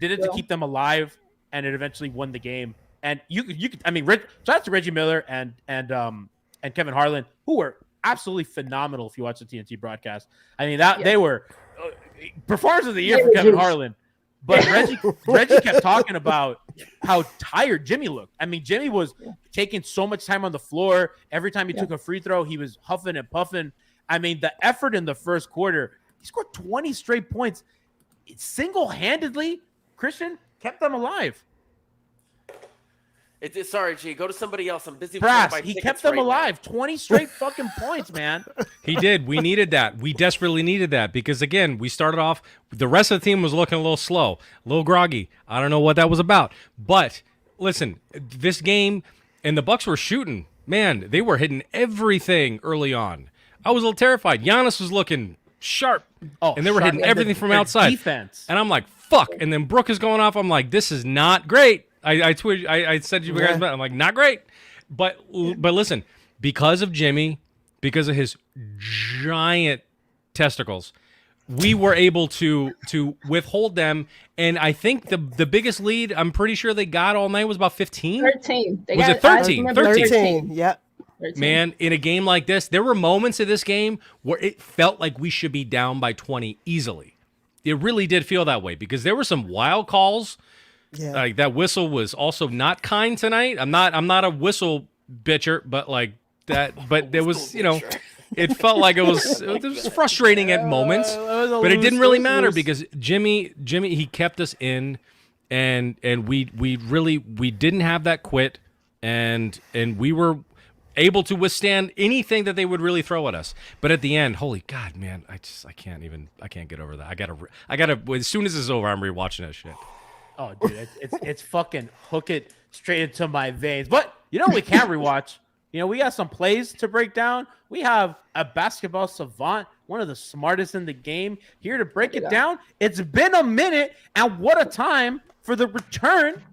Did it to keep them alive, and it eventually won the game. And you could I mean, shout out to Reggie Miller and Kevin Harlan, who were absolutely phenomenal if you watch the TNT broadcast. I mean, they were performers of the year for Kevin Harlan. But Reggie kept talking about how tired Jimmy looked. I mean, Jimmy was taking so much time on the floor. Every time he took a free throw, he was huffing and puffing. I mean, the effort in the first quarter, he scored 20 straight points. Single-handedly, Christian kept them alive. Sorry, G. Go to somebody else. I'm busy. He kept them alive. 20 straight fucking points, man. He did. We needed that. We desperately needed that because, again, we started off. The rest of the team was looking a little slow, a little groggy. I don't know what that was about. But, listen, this game, and the Bucks were shooting. Man, they were hitting everything early on. I was a little terrified. Giannis was looking sharp, and they were hitting everything from outside. Defense. And I'm like, fuck. And then Brooke is going off. I'm like, this is not great. I tweeted. I said to you guys, I'm like, not great, but listen, because of Jimmy, because of his giant testicles, we were able to withhold them. And I think the biggest lead, I'm pretty sure they got all night was about 15. 13. Was it 13? 13. Yeah. 13. Man, in a game like this, there were moments of this game where it felt like we should be down by 20 easily. It really did feel that way because there were some wild calls. Yeah. Like that whistle was also not kind tonight. I'm not a whistle bitcher, but like that. But there was, it felt like it was frustrating at moments, but it didn't really matter because Jimmy, he kept us in, and we didn't have that quit, and we were able to withstand anything that they would really throw at us. But at the end, holy God, man, I can't get over that. I gotta. As soon as this is over, I'm rewatching that shit. Oh, dude, it's fucking hook it straight into my veins. But we can't rewatch. We got some plays to break down. We have a basketball savant, one of the smartest in the game, here to break it down. It's been a minute, and what a time for the return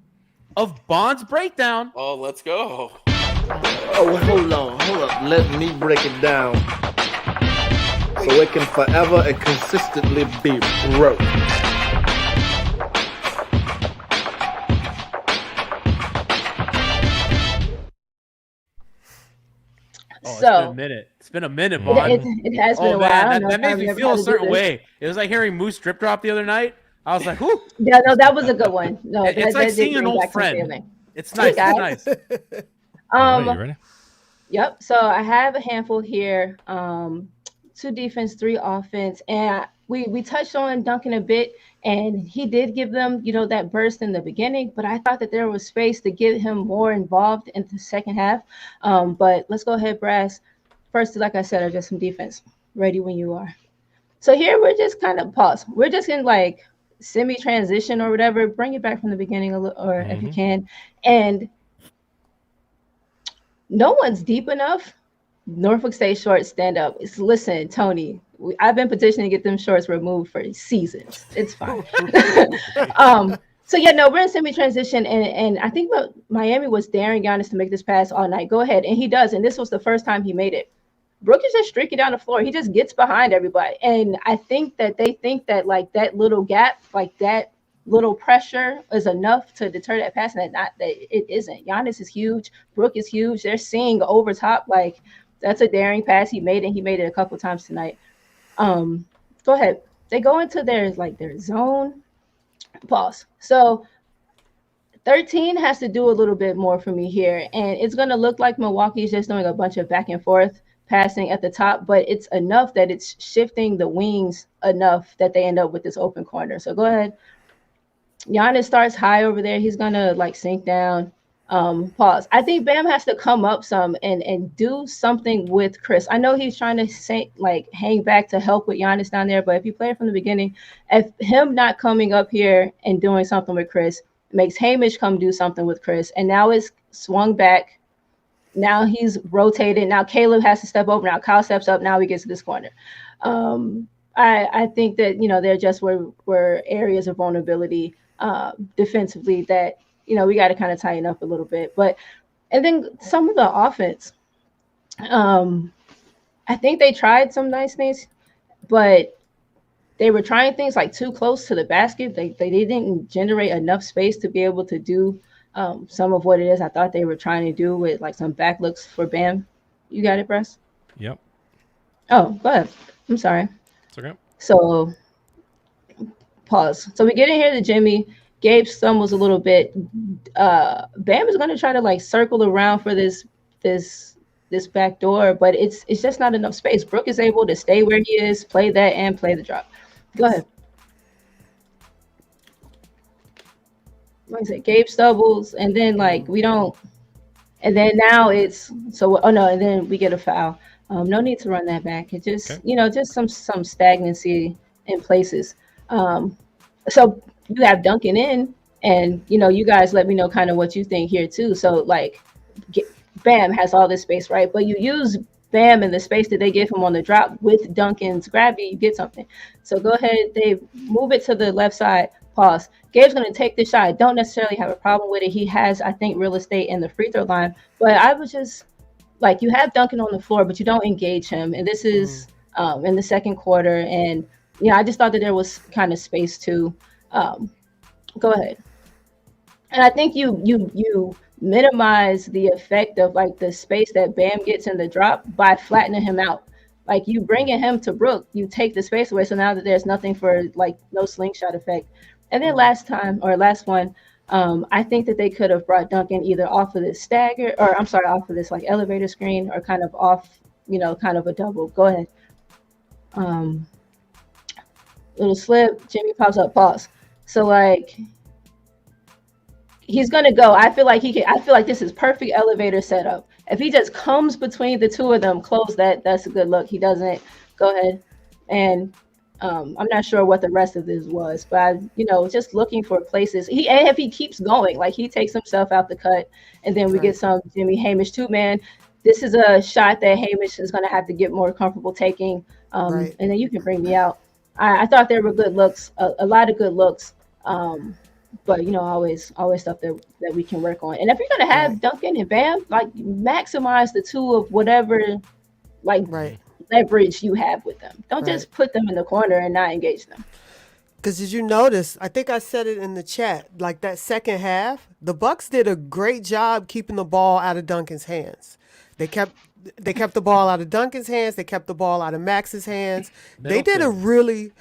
of Bond's breakdown. Oh, let's go. Oh, hold up. Let me break it down so it can forever and consistently be broke. Oh, it's been a minute, Bond. It has been a while. That made me feel a certain way. It was like hearing Moose drip drop the other night. I was like, "Whoo!" Yeah, no, that was a good one. No, it's like seeing an old friend. It's nice. Hey, it's nice. Right, you ready? Yep. So I have a handful here. 2 defense, 3 offense, and we touched on Duncan a bit, and he did give them, that burst in the beginning, but I thought that there was space to get him more involved in the second half. But let's go ahead, Brass. First, like I said, I just some defense. Ready when you are. So here we're just kind of pause. We're just in like semi-transition or whatever. Bring it back from the beginning a little, or if you can. And no one's deep enough. Norfolk State shorts stand up. Listen, Tony, I've been petitioning to get them shorts removed for seasons. It's fine. So we're in semi-transition, and I think Miami was daring Giannis to make this pass all night. Go ahead, and he does. And this was the first time he made it. Brooke is just streaking down the floor. He just gets behind everybody, and I think that they think that like that little gap, like that little pressure is enough to deter that pass, and that it isn't. Giannis is huge. Brooke is huge. They're seeing over top like. That's a daring pass. He made it. He made it a couple times tonight. Go ahead. They go into their zone. Pause. So 13 has to do a little bit more for me here. And it's going to look like Milwaukee's just doing a bunch of back and forth passing at the top, but it's enough that it's shifting the wings enough that they end up with this open corner. So go ahead. Giannis starts high over there. He's going to like sink down. Pause. I think Bam has to come up some and do something with Chris. I know he's trying to hang back to help with Giannis down there, but if you play it from the beginning, if him not coming up here and doing something with Chris makes Hamish come do something with Chris, and now it's swung back. Now he's rotated. Now Caleb has to step over. Now Kyle steps up. Now he gets to this corner. I think that there just were areas of vulnerability defensively that we got to kind of tighten up a little bit. And then some of the offense, I think they tried some nice things, but they were trying things like too close to the basket. They didn't generate enough space to be able to do some of what it is I thought they were trying to do with like some back looks for Bam. You got it, Bress? Yep. Oh, go ahead. I'm sorry. It's okay. So pause. So we get in here to Jimmy. Gabe stumbles a little bit. Bam is going to try to like circle around for this back door, but it's just not enough space. Brook is able to stay where he is, play that, and play the drop. Go ahead. Like I said, Gabe stumbles, and then and then now it's so. Oh no, and then we get a foul. No need to run that back. It just just some stagnancy in places. So you have Duncan in, and you guys let me know kind of what you think here too. So Bam has all this space, right? But you use Bam in the space that they give him on the drop with Duncan's gravity, you get something. So go ahead, Dave, move it to the left side. Pause. Gabe's going to take the shot. I don't necessarily have a problem with it. He has, I think, real estate in the free throw line. But I was just you have Duncan on the floor, but you don't engage him. And this is in the second quarter. And I just thought that there was kind of space to go ahead. And I think you minimize the effect of the space that Bam gets in the drop by flattening him out. You bringing him to Brook, you take the space away. So now that there's nothing for no slingshot effect. And then last one, I think that they could have brought Duncan either off of this off of this elevator screen, or kind of off, kind of a double. Go ahead. Little slip, Jimmy pops up, pause. So he's gonna go. I feel like this is perfect elevator setup. If he just comes between the two of them, close that's a good look. He doesn't. Go ahead. And I'm not sure what the rest of this was, but just looking for places. And if he keeps going, he takes himself out the cut, and then we get some Jimmy Hamish 2-man. This is a shot that Hamish is going to have to get more comfortable taking. And then you can bring me out. I thought there were good looks, a lot of good looks. But always stuff that we can work on. And if you're gonna have Duncan and Bam, maximize the two of whatever leverage you have with them. Don't just put them in the corner and not engage them. Because did you notice, I think I said it in the chat, that second half, the Bucks did a great job keeping the ball out of Duncan's hands. They kept the ball out of Duncan's hands. They kept the ball out of Max's hands. They did a really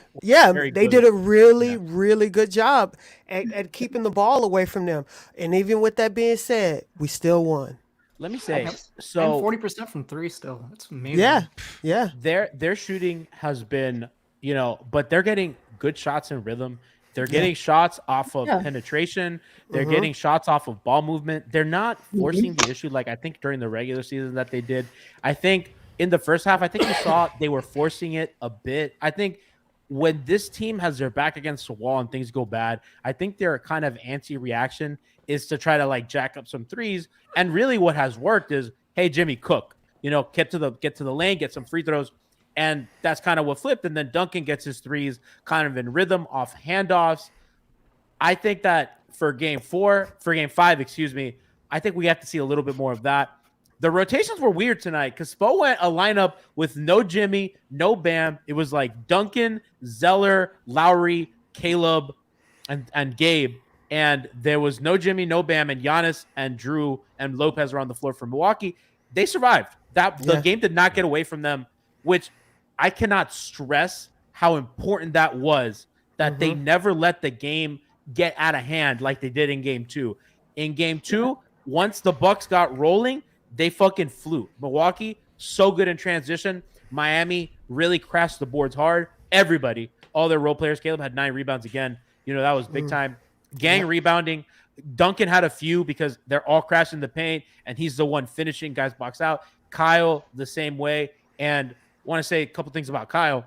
good job at keeping the ball away from them. And even with that being said, we still won. Let me say, and 40% from three still. That's amazing. Yeah. Their shooting has been, but they're getting good shots in rhythm. They're getting shots off of penetration. They're getting shots off of ball movement. They're not forcing the issue I think during the regular season that they did. I think in the first half, I think you saw they were forcing it a bit. I think when this team has their back against the wall and things go bad, I think their kind of anti-reaction is to try to jack up some threes. And really what has worked is, hey, Jimmy, cook. Get to the lane, get some free throws. And that's kind of what flipped. And then Duncan gets his threes kind of in rhythm off handoffs. I think that for game 5, I think we have to see a little bit more of that. The rotations were weird tonight because Spo went a lineup with no Jimmy, no Bam. It was Duncan, Zeller, Lowry, Caleb, and Gabe. And there was no Jimmy, no Bam, and Giannis and Drew and Lopez were on the floor for Milwaukee. They survived. The game did not get away from them, which I cannot stress how important that was, that they never let the game get out of hand like they did in game 2. In game 2, once the Bucks got rolling, they fucking flew. Milwaukee, so good in transition. Miami really crashed the boards hard. Everybody, all their role players. Caleb had 9 rebounds again. That was big time. Gang rebounding. Duncan had a few because they're all crashing the paint, and he's the one finishing. Guys box out. Kyle, the same way. And want to say a couple things about Kyle.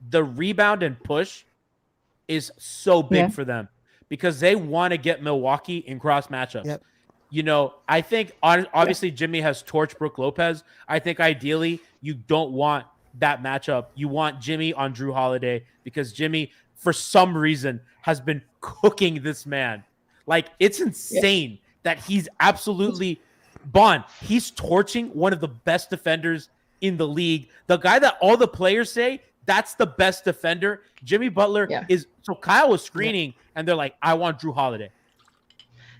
The rebound and push is so big for them because they want to get Milwaukee in cross matchups. Yep. I think obviously Jimmy has torched Brook Lopez. I think ideally you don't want that matchup. You want Jimmy on Drew Holiday because Jimmy, for some reason, has been cooking this man. Like, it's insane that he's absolutely Bond. He's torching one of the best defenders in the league. The guy that all the players say that's the best defender. Jimmy Butler is. So Kyle was screening, and they're like, "I want Drew Holiday."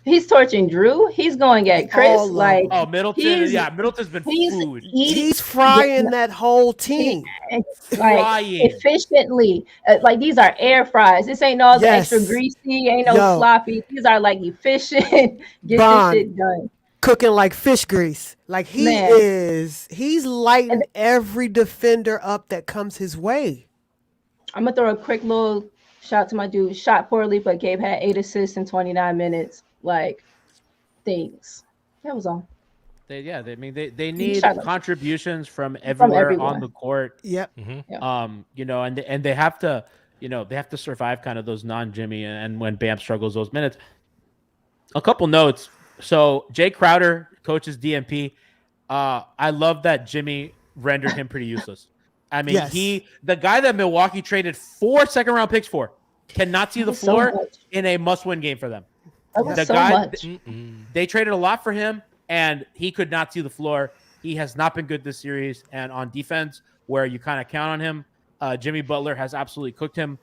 He's torching Drew. He's going at Chris. Middleton. Middleton's been food. He's frying that whole team. Efficiently. Like, these are air fries. This ain't no extra greasy. Ain't no sloppy. These are like efficient. Get this shit done. Cooking like fish grease. Like he's lighting every defender up that comes his way. I'm gonna throw a quick little shout to my dude. Shot poorly, but Gabe had 8 assists in 29 minutes. Like, things. That was all. They need contributions from everywhere on the court. Yep. Mm-hmm. And they have to, they have to survive kind of those non-Jimmy and when Bam struggles those minutes. A couple notes. So Jay Crowder coaches DMP. I love that Jimmy rendered him pretty useless. I mean, the guy that Milwaukee traded 4 second-round picks for cannot see the floor in a must-win game for them. They traded a lot for him, and he could not see the floor. He has not been good this series, and on defense, where you kind of count on him, Jimmy Butler has absolutely cooked him.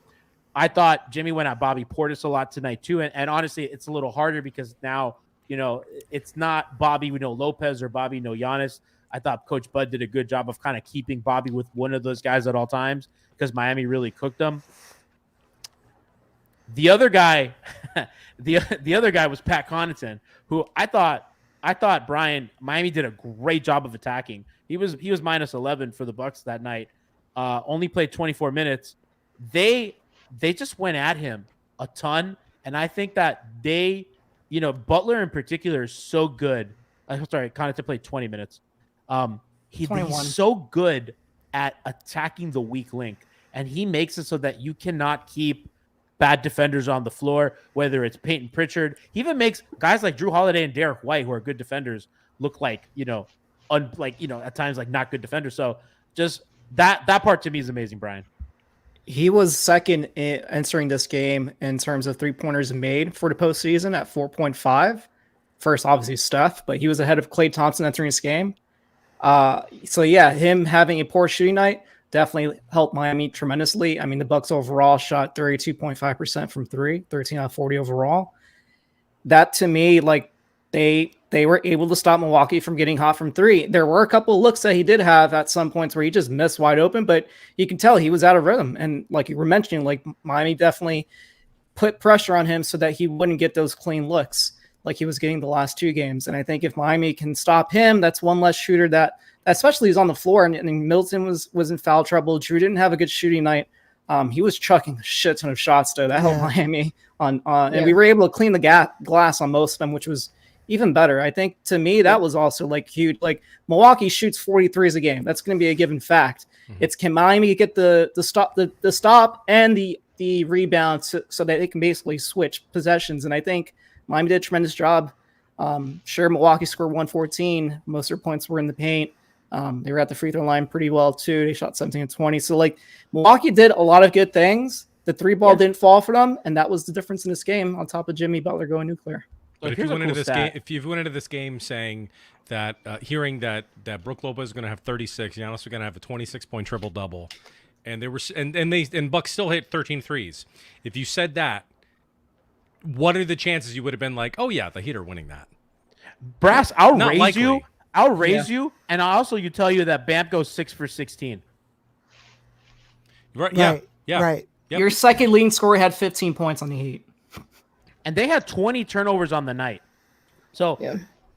I thought Jimmy went at Bobby Portis a lot tonight too, and honestly, it's a little harder because now it's not Bobby we know Lopez or Bobby no Giannis. I thought Coach Bud did a good job of kind of keeping Bobby with one of those guys at all times because Miami really cooked them. The other guy, the other guy was Pat Connaughton, who I thought Brian Miami did a great job of attacking. He was minus 11 for the Bucks that night. Only played 24 minutes. They just went at him a ton, and I think that Butler in particular is so good. Connaughton played 20 minutes. He's so good at attacking the weak link, and he makes it so that you cannot keep bad defenders on the floor, whether it's Peyton Pritchard. He even makes guys like Drew Holiday and Derek White, who are good defenders, look like, at times like not good defenders. So just that part to me is amazing, Brian. He was second in entering this game in terms of 3-pointers made for the postseason at 4.5. First, obviously, Steph, but he was ahead of Klay Thompson entering this game. Him having a poor shooting night definitely helped Miami tremendously. I mean, the Bucks overall shot 32.5% from 3, 13 out of 40 overall. That to me, like, they were able to stop Milwaukee from getting hot from 3. There were a couple of looks that he did have at some points where he just missed wide open, but you can tell he was out of rhythm. And like you were mentioning, like, Miami definitely put pressure on him so that he wouldn't get those clean looks like he was getting the last 2 games. And I think if Miami can stop him, that's one less shooter that especially is on the floor. And Milton was in foul trouble. Drew didn't have a good shooting night. He was chucking a shit ton of shots though. That helped Miami and we were able to clean the glass on most of them, which was even better. I think to me, that was also like huge. Like, Milwaukee shoots 43s a game. That's going to be a given fact. Mm-hmm. It's can Miami get the stop and the rebound so that they can basically switch possessions. And I think Miami did a tremendous job. Sure, Milwaukee scored 114. Most of their points were in the paint. They were at the free throw line pretty well too. They shot 17 and 20. So like, Milwaukee did a lot of good things. The 3-ball didn't fall for them, and that was the difference in this game. On top of Jimmy Butler going nuclear. But if you went into this game saying that, hearing that Brook Lopez is going to have 36, Giannis is going to have a 26-point triple double, and Bucks still hit 13 threes. If you said that, what are the chances you would have been like, oh yeah, the Heat are winning that? Brass, I'll raise you, and I'll also tell you that Bam goes 6 for 16. Right. Yeah. Right. Yep. Your second leading scorer had 15 points on the Heat. and they had 20 turnovers on the night. So Yeah.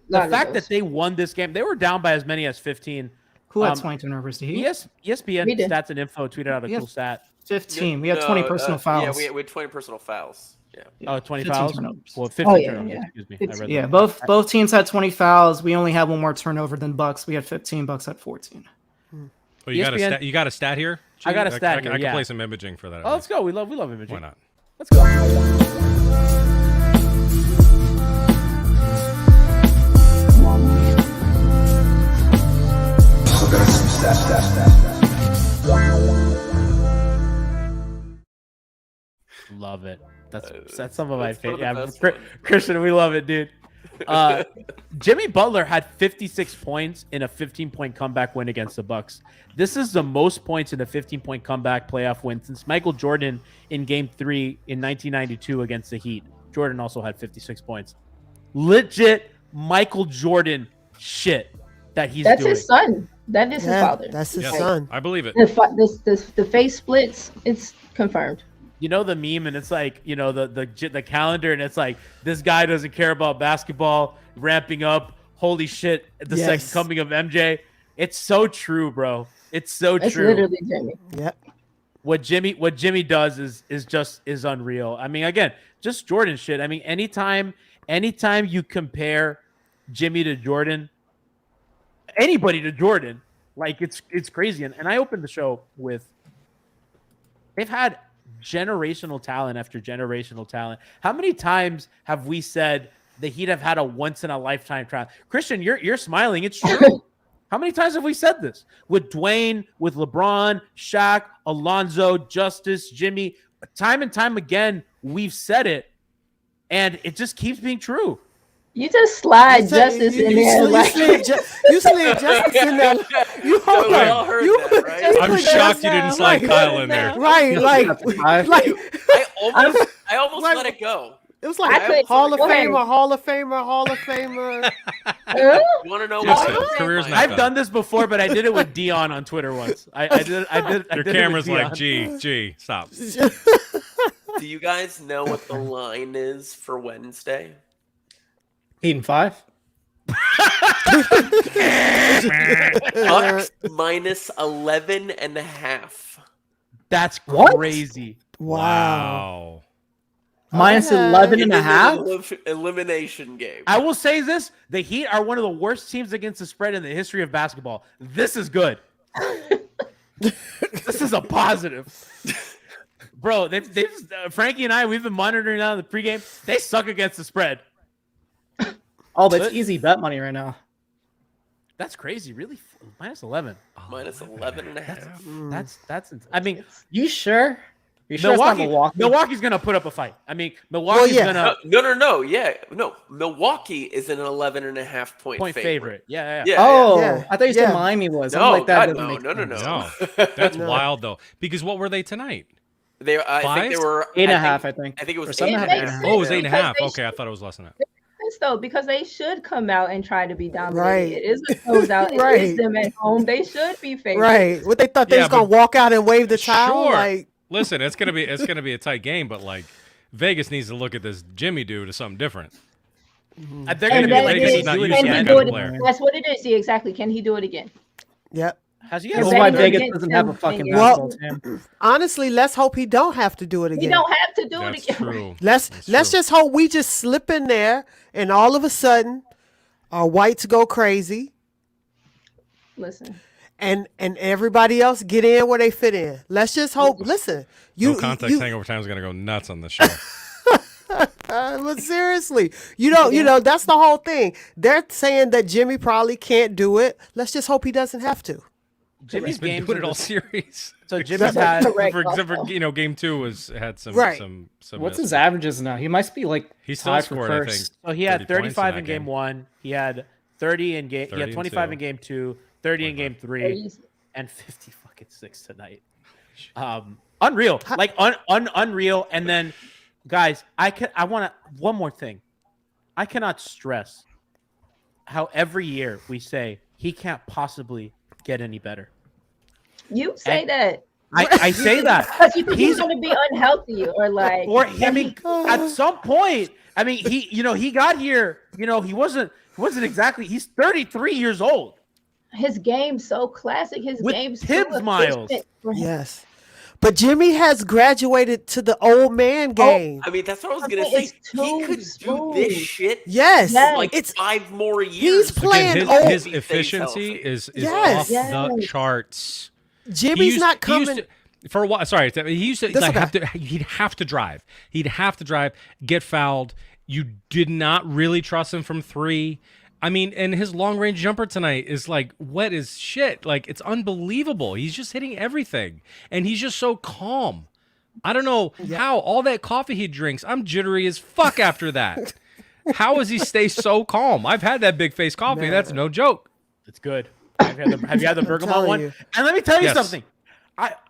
the fact that they won this game, they were down by as many as 15. Who had 20 turnovers? Did he? ESPN We did. Stats and Info tweeted out a We cool have- stat. 15. We had 20 personal fouls. Yeah, we had 20 personal fouls. Yeah. Oh, 20 15 fouls? turnovers. Well, 15 yeah, turnovers. yeah. Excuse me. 15. read Yeah, that. both teams had 20 fouls. We only had one more turnover than Bucks. We had 15. Bucks had 14. Oh, you got a ESPN stat? You got a stat here? I got a Gene? stat I here, can yeah. play some imaging for that. Oh, let's go. We love imaging. Why not? Let's go. Love it. That's some of my That's one of favorite. the Yeah, best ones. Christian, we love it, dude. Jimmy Butler had 56 points in a 15-point comeback win against the Bucks. This is the most points in a 15-point comeback playoff win since Michael Jordan in Game 3 in 1992 against the Heat. Jordan also had 56 points. Legit Michael Jordan shit that he's That's doing. his son. That is his father. That's his Yes, son. I believe it. The face splits. It's confirmed. You know the meme, and it's like, you know, the calendar, and it's like, this guy doesn't care about basketball, ramping up. Holy shit, the second coming of MJ. It's so true, bro. It's so That's true. literally Jimmy. Yep. What Jimmy does is unreal. I mean, again, just Jordan shit. I mean, anytime you compare Jimmy to Jordan, anybody to Jordan, like it's crazy. And I opened the show with, they've had generational talent after generational talent. How many times have we said the Heat have had a once in a lifetime talent? Christian, you're smiling. It's true. How many times have we said this? With Dwayne, with LeBron, Shaq, Alonzo, Justice, Jimmy, time and time again, we've said it, and it just keeps being true. You just slide Justice in there. You slid Justice in there. You hold We all on. heard You that, right? I'm shocked you didn't slide Kyle in there. Right, like I almost let it go. it was like I could- Hall of go ahead. Famer, Hall of Famer, Hall of Famer. You want to know Just why? it. Career's not I've done. done this before, but I did it with Dion on Twitter once. I did Your it with camera's Dion. like, G, stop. Do you guys know what the line is for Wednesday? 8 and 5. Bucks minus 11 and a half. That's What? crazy. Wow. Minus Okay. 11 and It a is half. an elimination game. I will say this: the Heat are one of the worst teams against the spread in the history of basketball. This is good. This is a positive. Bro, they've Frankie and I, we've been monitoring now the pregame. They suck against the spread. Oh, but it's easy bet money right now. That's crazy. Really? Minus 11. Minus 11 and a half. That's I mean, You sure? You sure it's not Milwaukee? Milwaukee's going to put up a fight. I mean, Milwaukee's yeah. going to No. Yeah. No. Milwaukee is an 11 and a half point favorite. Yeah. Oh, Yeah. I thought you said Yeah. Miami was. No, I'm like, that God, doesn't no, make no, sense. No, that's wild though. Because what were they tonight? I think they were 8.5, I think. I think it Or was 7.5. 8.5. Oh, it was 8.5. Because they Okay, I thought it was less than that. Yes, though, because they should come out and try to be dominated. Right. It is a closeout. It Right. is them at home. They should be favored. Right. What they thought they Yeah, was gonna but- walk out and wave the towel? Sure. Like Listen, it's gonna be a tight game, but like Vegas needs to look at this Jimmy dude as something different. They're going to And be that like, Vegas is- is not do used it to can that he again. kind do of it? player. That's what it is. See, exactly. Can he do it again? yep. Has he That's had why Vegas Vegas against doesn't have a them fucking and- basketball Well, team. Honestly, let's hope he don't have to do it He again. don't have to do it That's again. true. Let's That's true. just hope we just slip in there and all of a sudden our whites go crazy Listen, and everybody else get in where they fit in. Let's just hope. Listen, No context hangover time is gonna go nuts on this show. but seriously, you know that's the whole thing. They're saying that Jimmy probably can't do it. Let's just hope he doesn't have to. Jimmy's He's been games doing it in all the- series. So Jimmy's had Correct. Except for also. game 2 had some Right. some What's misses. his averages now? He must be like He still tied for scored, I think. first. So he had 30 points 35 in that game 1. He had 30 in game. He 30 had in 25 two. in game 2, 30 in game 3, he's- and 50-6 tonight. Unreal, like unreal. And then, guys, I want to one more thing. I cannot stress how every year we say he can't possibly get any better. you say And- that I say that because you think he's he's going to be unhealthy or like. or I mean, at some point, I mean, he got here. He wasn't exactly. He's 33 years old. His game's so classic. His With game's Tibbs too miles. efficient for him. Yes. But Jimmy has graduated to the old man game. I mean, that's what I was gonna It's say. He could do smooth. this shit Yes. Yes. like It's 5 more years. he's playing Again, old. his efficiency is Yes. off the Yes. charts. Jimmy's not coming. For a while. Sorry, he used to That's like okay. he'd have to drive. He'd have to drive, get fouled. You did not really trust him from 3. I mean, and his long range jumper tonight is like wet as shit. Like, it's unbelievable. He's just hitting everything, and he's just so calm. I don't know how all that coffee he drinks. I'm jittery as fuck after that. How does he stay so calm? I've had that big face coffee. Man. That's no joke. It's good. Have you had the bergamot telling one? you. And let me tell you Yes. something.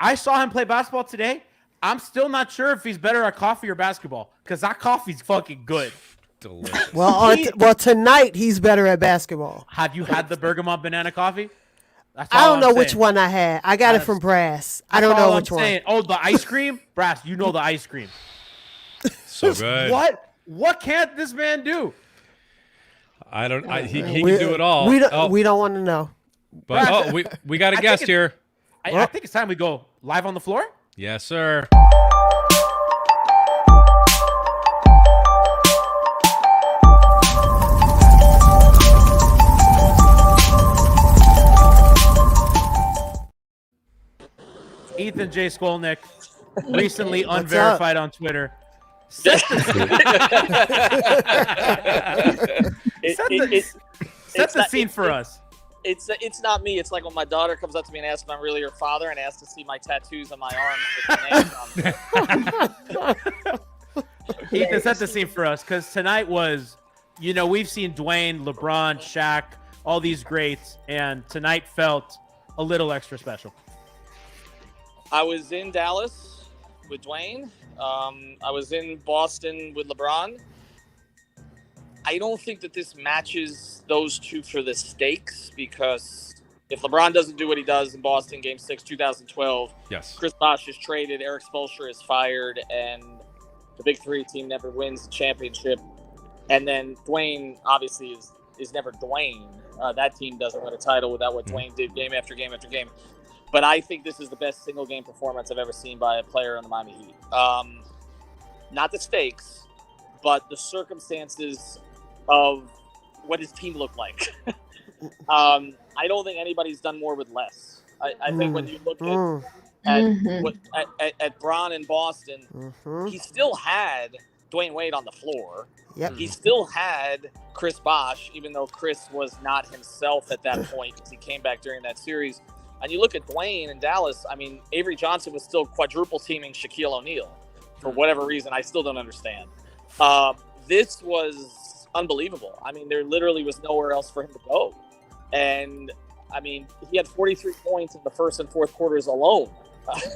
I saw him play basketball today. I'm still not sure if he's better at coffee or basketball because that coffee's fucking good. Delicious. Well, tonight he's better at basketball. Have you had the bergamot banana coffee? That's I all don't know I'm which saying. one I had. I got it That's- from Brass. I That's don't all know I'm which one. saying. Oh, the ice cream? Brass, you know the ice cream. So good. What can't this man do? I don't. He can do it all. We don't want to know. But we got a I guest think here. I think it's time we go live on the floor. Yes, sir. Ethan J. Skolnick, recently What's unverified on Twitter. Set the scene for us. It's not me. It's like when my daughter comes up to me and asks if I'm really her father and asks to see my tattoos on my arms with my names on them. Ethan, set the scene for us because tonight was, we've seen Dwayne, LeBron, Shaq, all these greats, and tonight felt a little extra special. I was in Dallas with Dwayne. I was in Boston with LeBron. I don't think that this matches those two for the stakes because if LeBron doesn't do what he does in Boston Game 6, 2012, Yes. Chris Bosh is traded, Eric Spoelstra is fired, and the Big Three team never wins the championship. And then Dwayne obviously is never Dwayne. That team doesn't win a title without what Dwayne did game after game after game. But I think this is the best single game performance I've ever seen by a player on the Miami Heat. Not the stakes, but the circumstances of what his team looked like. I don't think anybody's done more with less. I think when you look at Bron in Boston, he still had Dwayne Wade on the floor. Yep. He still had Chris Bosh, even though Chris was not himself at that point because he came back during that series. And you look at Dwayne in Dallas, I mean, Avery Johnson was still quadruple teaming Shaquille O'Neal for whatever reason. I still don't understand. This was unbelievable. I mean, there literally was nowhere else for him to go. And, I mean, he had 43 points in the first and fourth quarters alone.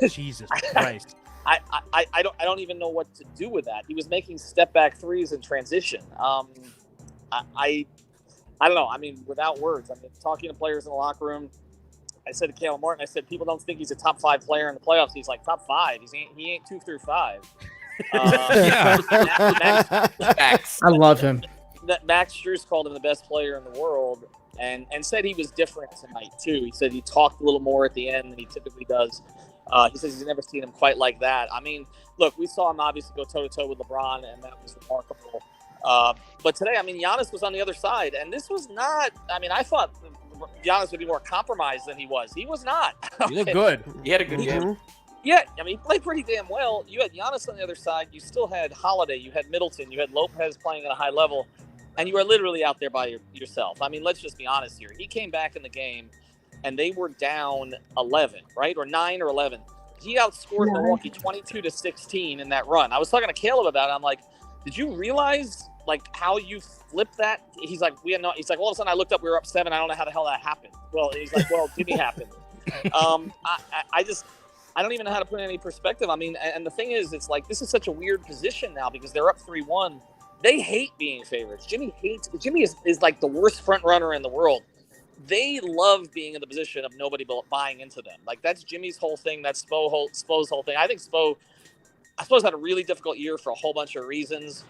Jesus Christ. I don't even know what to do with that. He was making step back threes in transition. I don't know. I mean, without words. I mean, talking to players in the locker room, I said to Caleb Martin, I said, people don't think he's a top 5 player in the playoffs. He's like top 5. He ain't 2 through 5. I love him. Max Strus called him the best player in the world and said he was different tonight too. He said he talked a little more at the end than he typically does. He says he's never seen him quite like that. I mean, look, we saw him obviously go toe-to-toe with LeBron, and that was remarkable. But today, I mean, Giannis was on the other side, and this was not – I mean, I thought Giannis would be more compromised than he was. He was not. You look good. He had a good game. Yeah, I mean, he played pretty damn well. You had Giannis on the other side. You still had Holiday. You had Middleton. You had Lopez playing at a high level. And you were literally out there by yourself. I mean, let's just be honest here. He came back in the game, and they were down 11, right? Or 9 or 11. He outscored Milwaukee 22-16 in that run. I was talking to Caleb about it. I'm like, did you realize, like, how you flipped that? He's like, he's like, all of a sudden I looked up, we were up 7. I don't know how the hell that happened. Well, he's like, well, it didn't happen. I don't even know how to put in any perspective. I mean, and the thing is, it's like, this is such a weird position now because they're up 3-1. They hate being favorites. Jimmy is like the worst front runner in the world. They love being in the position of nobody buying into them. Like, that's Jimmy's whole thing. That's Spo's whole thing. I think Spo's had a really difficult year for a whole bunch of reasons.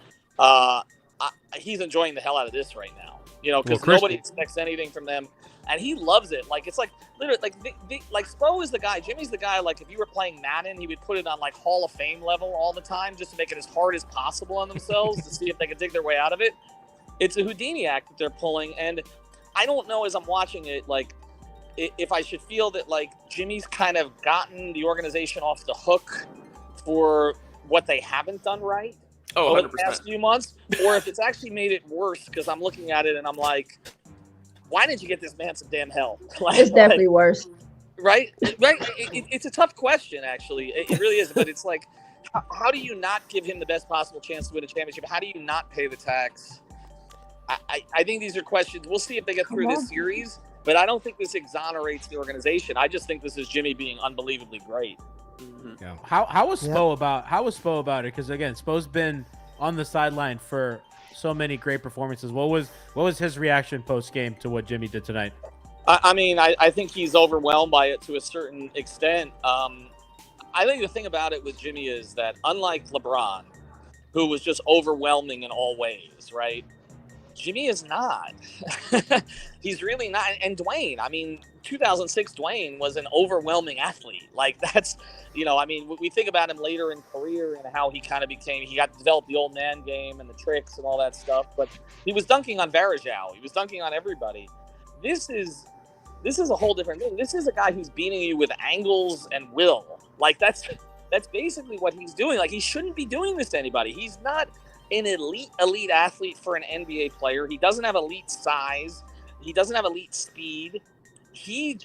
he's enjoying the hell out of this right now. You know, because Well, nobody expects anything from them, and he loves it. Like it's like literally like Spo is the guy. Jimmy's the guy. Like if you were playing Madden, he would put it on like Hall of Fame level all the time, just to make it as hard as possible on themselves to see if they can dig their way out of it. It's a Houdini act that they're pulling, and I don't know as I'm watching it, like if I should feel that like Jimmy's kind of gotten the organization off the hook for what they haven't done right over 100%. the past few months, or if it's actually made it worse because I'm looking at it and I'm like, why didn't you get this man some damn help? It's definitely worse. Right? It's a tough question, actually. It really is. But it's like, how do you not give him the best possible chance to win a championship? How do you not pay the tax? I think these are questions. We'll see if they get through this series, but I don't think this exonerates the organization. I just think this is Jimmy being unbelievably great. Yeah. How was Spo about it? Because again, Spo's been on the sideline for so many great performances. What was his reaction post game to what Jimmy did tonight? I mean, I think he's overwhelmed by it to a certain extent. I think the thing about it with Jimmy is that unlike LeBron, who was just overwhelming in all ways, right? Jimmy is not. He's really not. And Dwayne, I mean, 2006 Dwayne was an overwhelming athlete. Like that's, you know, I mean, we think about him later in career and how he kind of he got to develop the old man game and the tricks and all that stuff. But he was dunking on Varejao. He was dunking on everybody. This is a whole different thing. This is a guy who's beating you with angles and will. Like that's basically what he's doing. Like he shouldn't be doing this to anybody. He's not an elite athlete for an NBA player. He doesn't have elite size. He doesn't have elite speed. He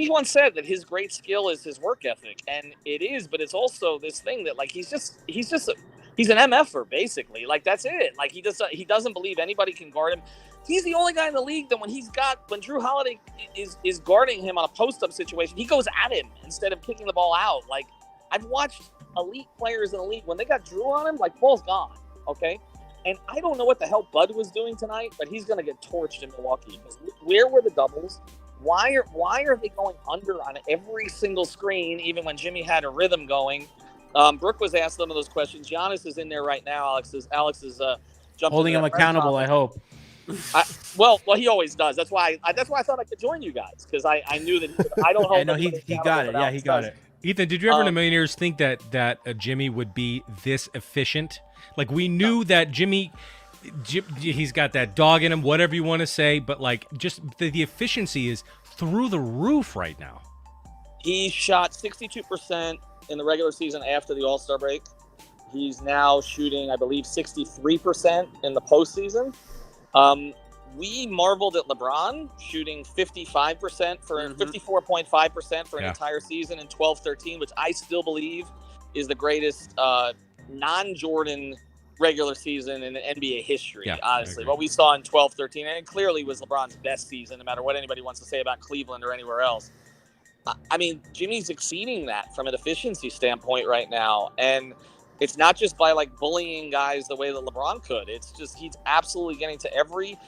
once said that his great skill is his work ethic, and it is, but it's also this thing that like he's an MFer basically. Like that's it. Like he doesn't believe anybody can guard him. He's the only guy in the league that when Drew Holiday is guarding him on a post-up situation, he goes at him instead of kicking the ball out. Like I've watched elite players in the league when they got Drew on him, like ball's gone. Okay, and I don't know what the hell Bud was doing tonight, but he's going to get torched in Milwaukee. Where were the doubles? Why are they going under on every single screen, even when Jimmy had a rhythm going? Brooke was asked some of those questions. Giannis is in there right now. Alex is jumping Holding him accountable, I hope. Well, he always does. That's why I thought I could join you guys because I knew that I don't hold. I know he got it. Yeah, he got it. Ethan, did you ever in a million years think that Jimmy would be this efficient? Like we knew that Jimmy, he's got that dog in him, whatever you want to say, but like just the efficiency is through the roof right now. He shot 62% in the regular season after the All-Star break. He's now shooting, I believe, 63% in the postseason. We marveled at LeBron shooting 55% for 54.5% for an entire season in 12-13, which I still believe is the greatest non-Jordan regular season in NBA history, honestly. What we saw in 12-13, and it clearly was LeBron's best season, no matter what anybody wants to say about Cleveland or anywhere else. I mean, Jimmy's exceeding that from an efficiency standpoint right now, and it's not just by like bullying guys the way that LeBron could. It's just he's absolutely getting to every.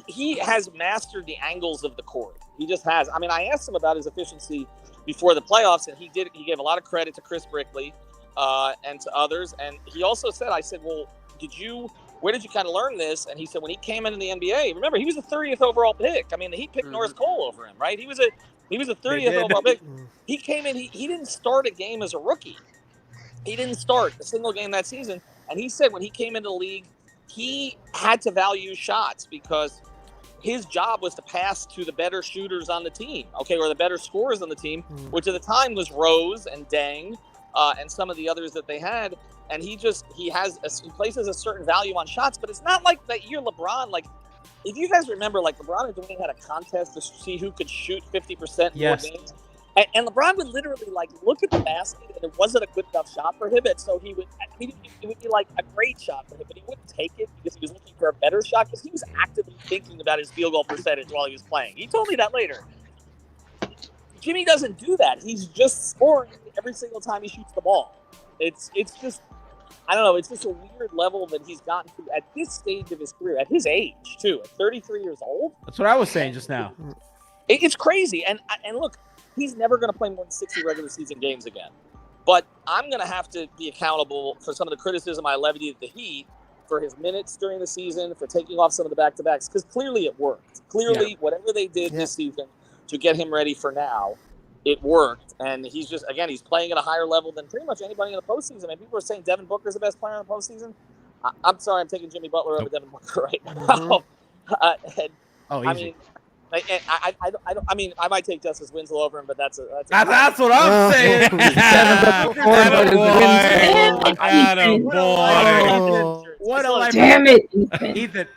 He has mastered the angles of the court. He just has. I mean, I asked him about his efficiency before the playoffs, and he gave a lot of credit to Chris Brickley and to others. And he also said, I said, well, where did you kind of learn this? And he said, when he came into the NBA, remember, he was the 30th overall pick. I mean, he picked Norris Cole over him, right? He was a 30th overall pick. He came in, he didn't start a game as a rookie. He didn't start a single game that season. And he said when he came into the league, he had to value shots because his job was to pass to the better shooters on the team, okay, or the better scorers on the team, which at the time was Rose and Deng and some of the others that they had. And he places a certain value on shots, but it's not like that year LeBron, like, if you guys remember, like LeBron and Dwayne had a contest to see who could shoot 50% more games. And LeBron would literally like look at the basket, and it wasn't a good enough shot for him, and so it would be like a great shot for him, but he wouldn't take it because he was looking for a better shot because he was actively thinking about his field goal percentage while he was playing. He told me that later. Jimmy doesn't do that. He's just scoring every single time he shoots the ball. It's just, I don't know. It's just a weird level that he's gotten to at this stage of his career, at his age too, at 33 years old. That's what I was saying just now. It's crazy, and look. He's never going to play more than 60 regular season games again. But I'm going to have to be accountable for some of the criticism I levied at the Heat for his minutes during the season, for taking off some of the back-to-backs, because clearly it worked. Clearly, whatever they did this season to get him ready for now, it worked. And he's just, again, he's playing at a higher level than pretty much anybody in the postseason. I mean, people are saying Devin Booker's the best player in the postseason. I'm sorry, I'm taking Jimmy Butler over Devin Booker right now. Easy. I mean, I mean, I might take Justice Winslow over him, but that's what I'm saying. What a life! Damn it,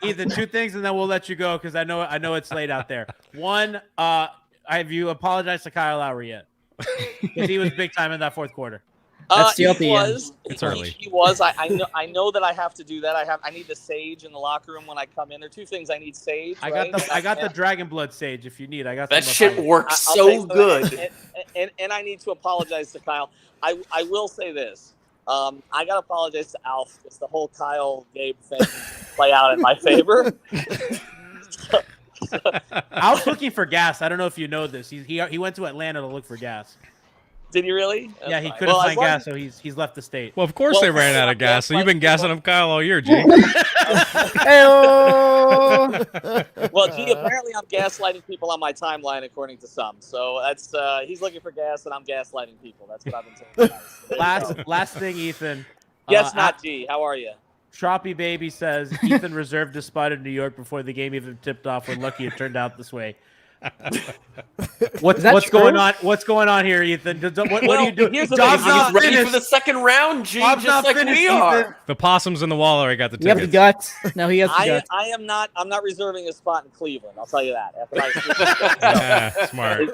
Ethan. Two things, and then we'll let you go because I know it's late out there. One, have you apologized to Kyle Lowry yet? Because he was big time in that fourth quarter. He was. It's early. He was. I know that I have to do that. I need the sage in the locker room when I come in. There are two things I need: sage. I got the Dragon Blood sage if you need. I got that shit works so good. And I need to apologize to Kyle. I will say this. I got to apologize to Alf because the whole Kyle Gabe thing play out in my favor. Alf's looking for gas. I don't know if you know this. He went to Atlanta to look for gas. Did he really? Yeah, he couldn't find gas, so he's left the state. Well, of course they ran out of gas. So you've been gassing him, Kyle, all year, G. Well, G, apparently I'm gaslighting people on my timeline, according to some. So that's he's looking for gas, and I'm gaslighting people. That's what I've been saying. Last thing, Ethan. Yes, not G. How are you? Troppy Baby says Ethan reserved a spot in New York before the game even tipped off. We're lucky it turned out this way. What's going on? What's going on here, Ethan? What do you do? He's ready for the second round, G, just like we are. The possums in the wall already got the You have tickets. the guts. No, he has the guts. I'm not reserving a spot in Cleveland. I'll tell you that. Smart.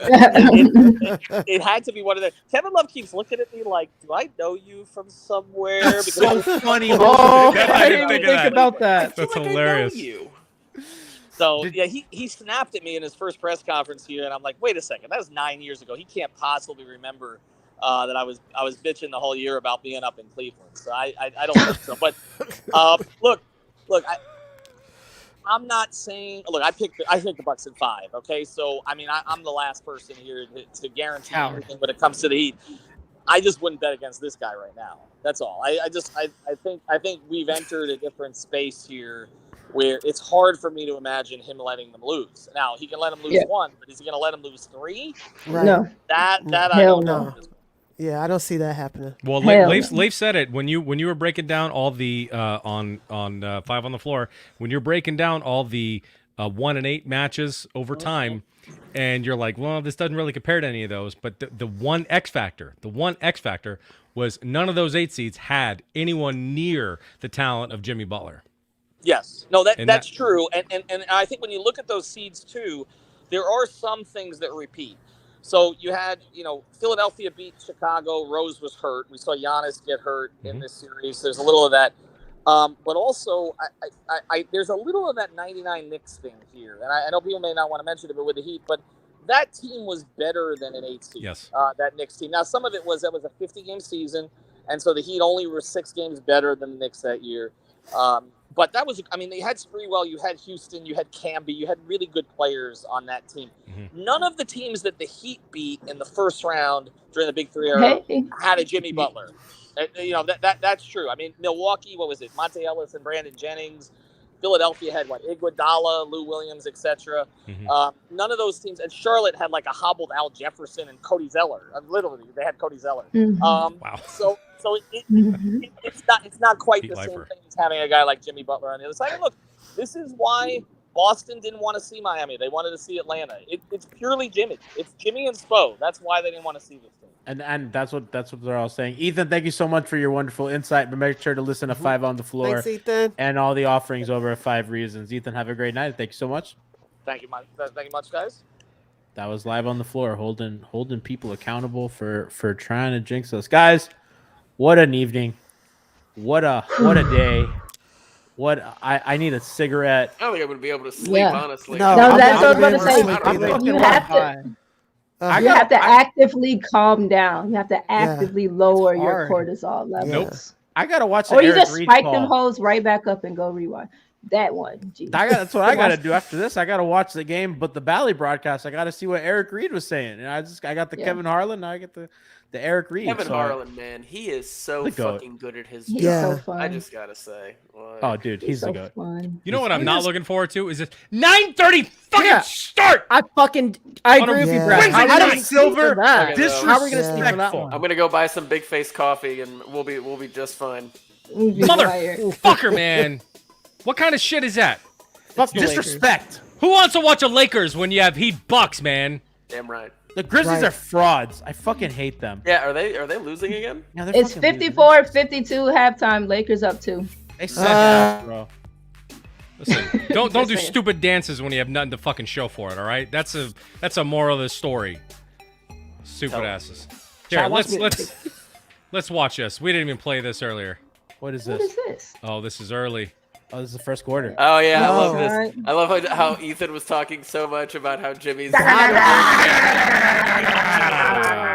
It had to be one of the. Kevin Love keeps looking at me like, "Do I know you from somewhere?" That's so funny. I didn't even think about that. That's hilarious. So yeah, he snapped at me in his first press conference here, and I'm like, wait a second, that was 9 years ago. He can't possibly remember that I was bitching the whole year about being up in Cleveland. So I don't think so. But look, I'm not saying. Look, I picked the Bucks in 5. Okay, so I mean, I'm the last person here to guarantee anything when it comes to the Heat. I just wouldn't bet against this guy right now. That's all. I think we've entered a different space here, where it's hard for me to imagine him letting them lose. Now, he can let them lose 1, but is he going to let them lose 3? Right. No. That I don't know. Yeah, I don't see that happening. Well, Leif said it when you were breaking down all the on 5 on the floor, when you're breaking down all the 1 and 8 matches over time, and you're like, well, this doesn't really compare to any of those. But the one X factor was none of those 8 seeds had anyone near the talent of Jimmy Butler. Yes. No, that's true. And I think when you look at those seeds too, there are some things that repeat. So you had, Philadelphia beat Chicago. Rose was hurt. We saw Giannis get hurt in this series. There's a little of that. But also, I there's a little of that 99 Knicks thing here. And I know people may not want to mention it, but with the Heat, but that team was better than an 8 seed. Yes. That Knicks team. Now, some of it was that was a 50-game season, and so the Heat only were 6 games better than the Knicks that year. But that was, they had Sprewell, you had Houston, you had Camby, you had really good players on that team. None of the teams that the Heat beat in the first round during the Big 3 era had a Jimmy Butler. That's true. Milwaukee, what was it? Monte Ellis and Brandon Jennings. Philadelphia had Iguodala, Lou Williams, etc. None of those teams, and Charlotte had like a hobbled Al Jefferson and Cody Zeller. Literally, they had Cody Zeller. Wow. So it's not quite the same thing as having a guy like Jimmy Butler on the other side. And look, this is why Boston didn't want to see Miami. They wanted to see Atlanta. It's purely Jimmy. It's Jimmy and Spo. That's why they didn't want to see this thing. And that's what they're all saying. Ethan, thank you so much for your wonderful insight. But make sure to listen to 5 on the floor. Thanks, Ethan. And all the offerings over at 5 Reasons. Ethan, have a great night. Thank you so much. Thank you much, guys. That was Live on the Floor, holding people accountable for trying to jinx us. Guys, what an evening. What a day. I need a cigarette. I don't think I'm going to be able to sleep, honestly. No, that's what I was going to say. You have to. You have to actively calm down. You have to actively lower your cortisol levels. I gotta watch. Or you just spike them hoes right back up and go rewind. that one. Jeez. That's what I got to do after this. I got to watch the game, but the Bally broadcast, I got to see what Eric Reed was saying. And I got the Kevin Harlan. Now I get the Eric Reed. Kevin Harlan, man, he is so fucking good at his job. Yeah. So fun. I just gotta say. Like, Oh, dude, he's so the goat. fun. You know what I'm not looking forward to is this 9:30 fucking start. I agree with you, Brad. Yeah. Adam Silver, that? How are we gonna speak for that disrespectful. one? I'm gonna go buy some Big Face coffee, and we'll be just fine. Motherfucker, man. What kind of shit is that? Fuck the Lakers. Disrespect. Who wants to watch a Lakers when you have Heat Bucks, man? Damn right. The Grizzlies Right. are frauds. I fucking hate them. Yeah, are they losing again? Yeah, they're It's fucking losing. 54-52 halftime. Lakers up 2. They suck, bro. Listen, don't do stupid dances when you have nothing to fucking show for it. All right, that's a moral of the story. Stupid asses. Here, let's watch this. We didn't even play this earlier. What is What this? is this? Oh, this is early. Oh, this is the first quarter. Oh yeah, I love Oh. this. Right. I love how Ethan was talking so much about how Jimmy's.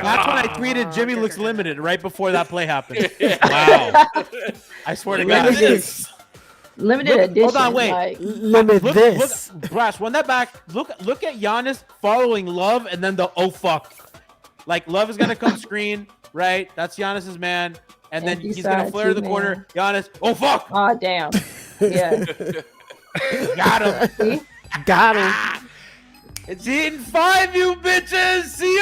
That's when I tweeted Jimmy looks limited right before that play happened. Wow. I swear to Look at God. this. Limited Look- edition. hold on, wait. Like, Limit Look, this. Brash, run that back. Look at Giannis following Love and then the oh fuck. Like Love is gonna come screen, right? That's Giannis's man. And then Empty he's gonna side, flare to the two corner. Giannis, oh fuck! oh damn. Yeah. Got him. See? Got him. It's eating 5, you bitches! See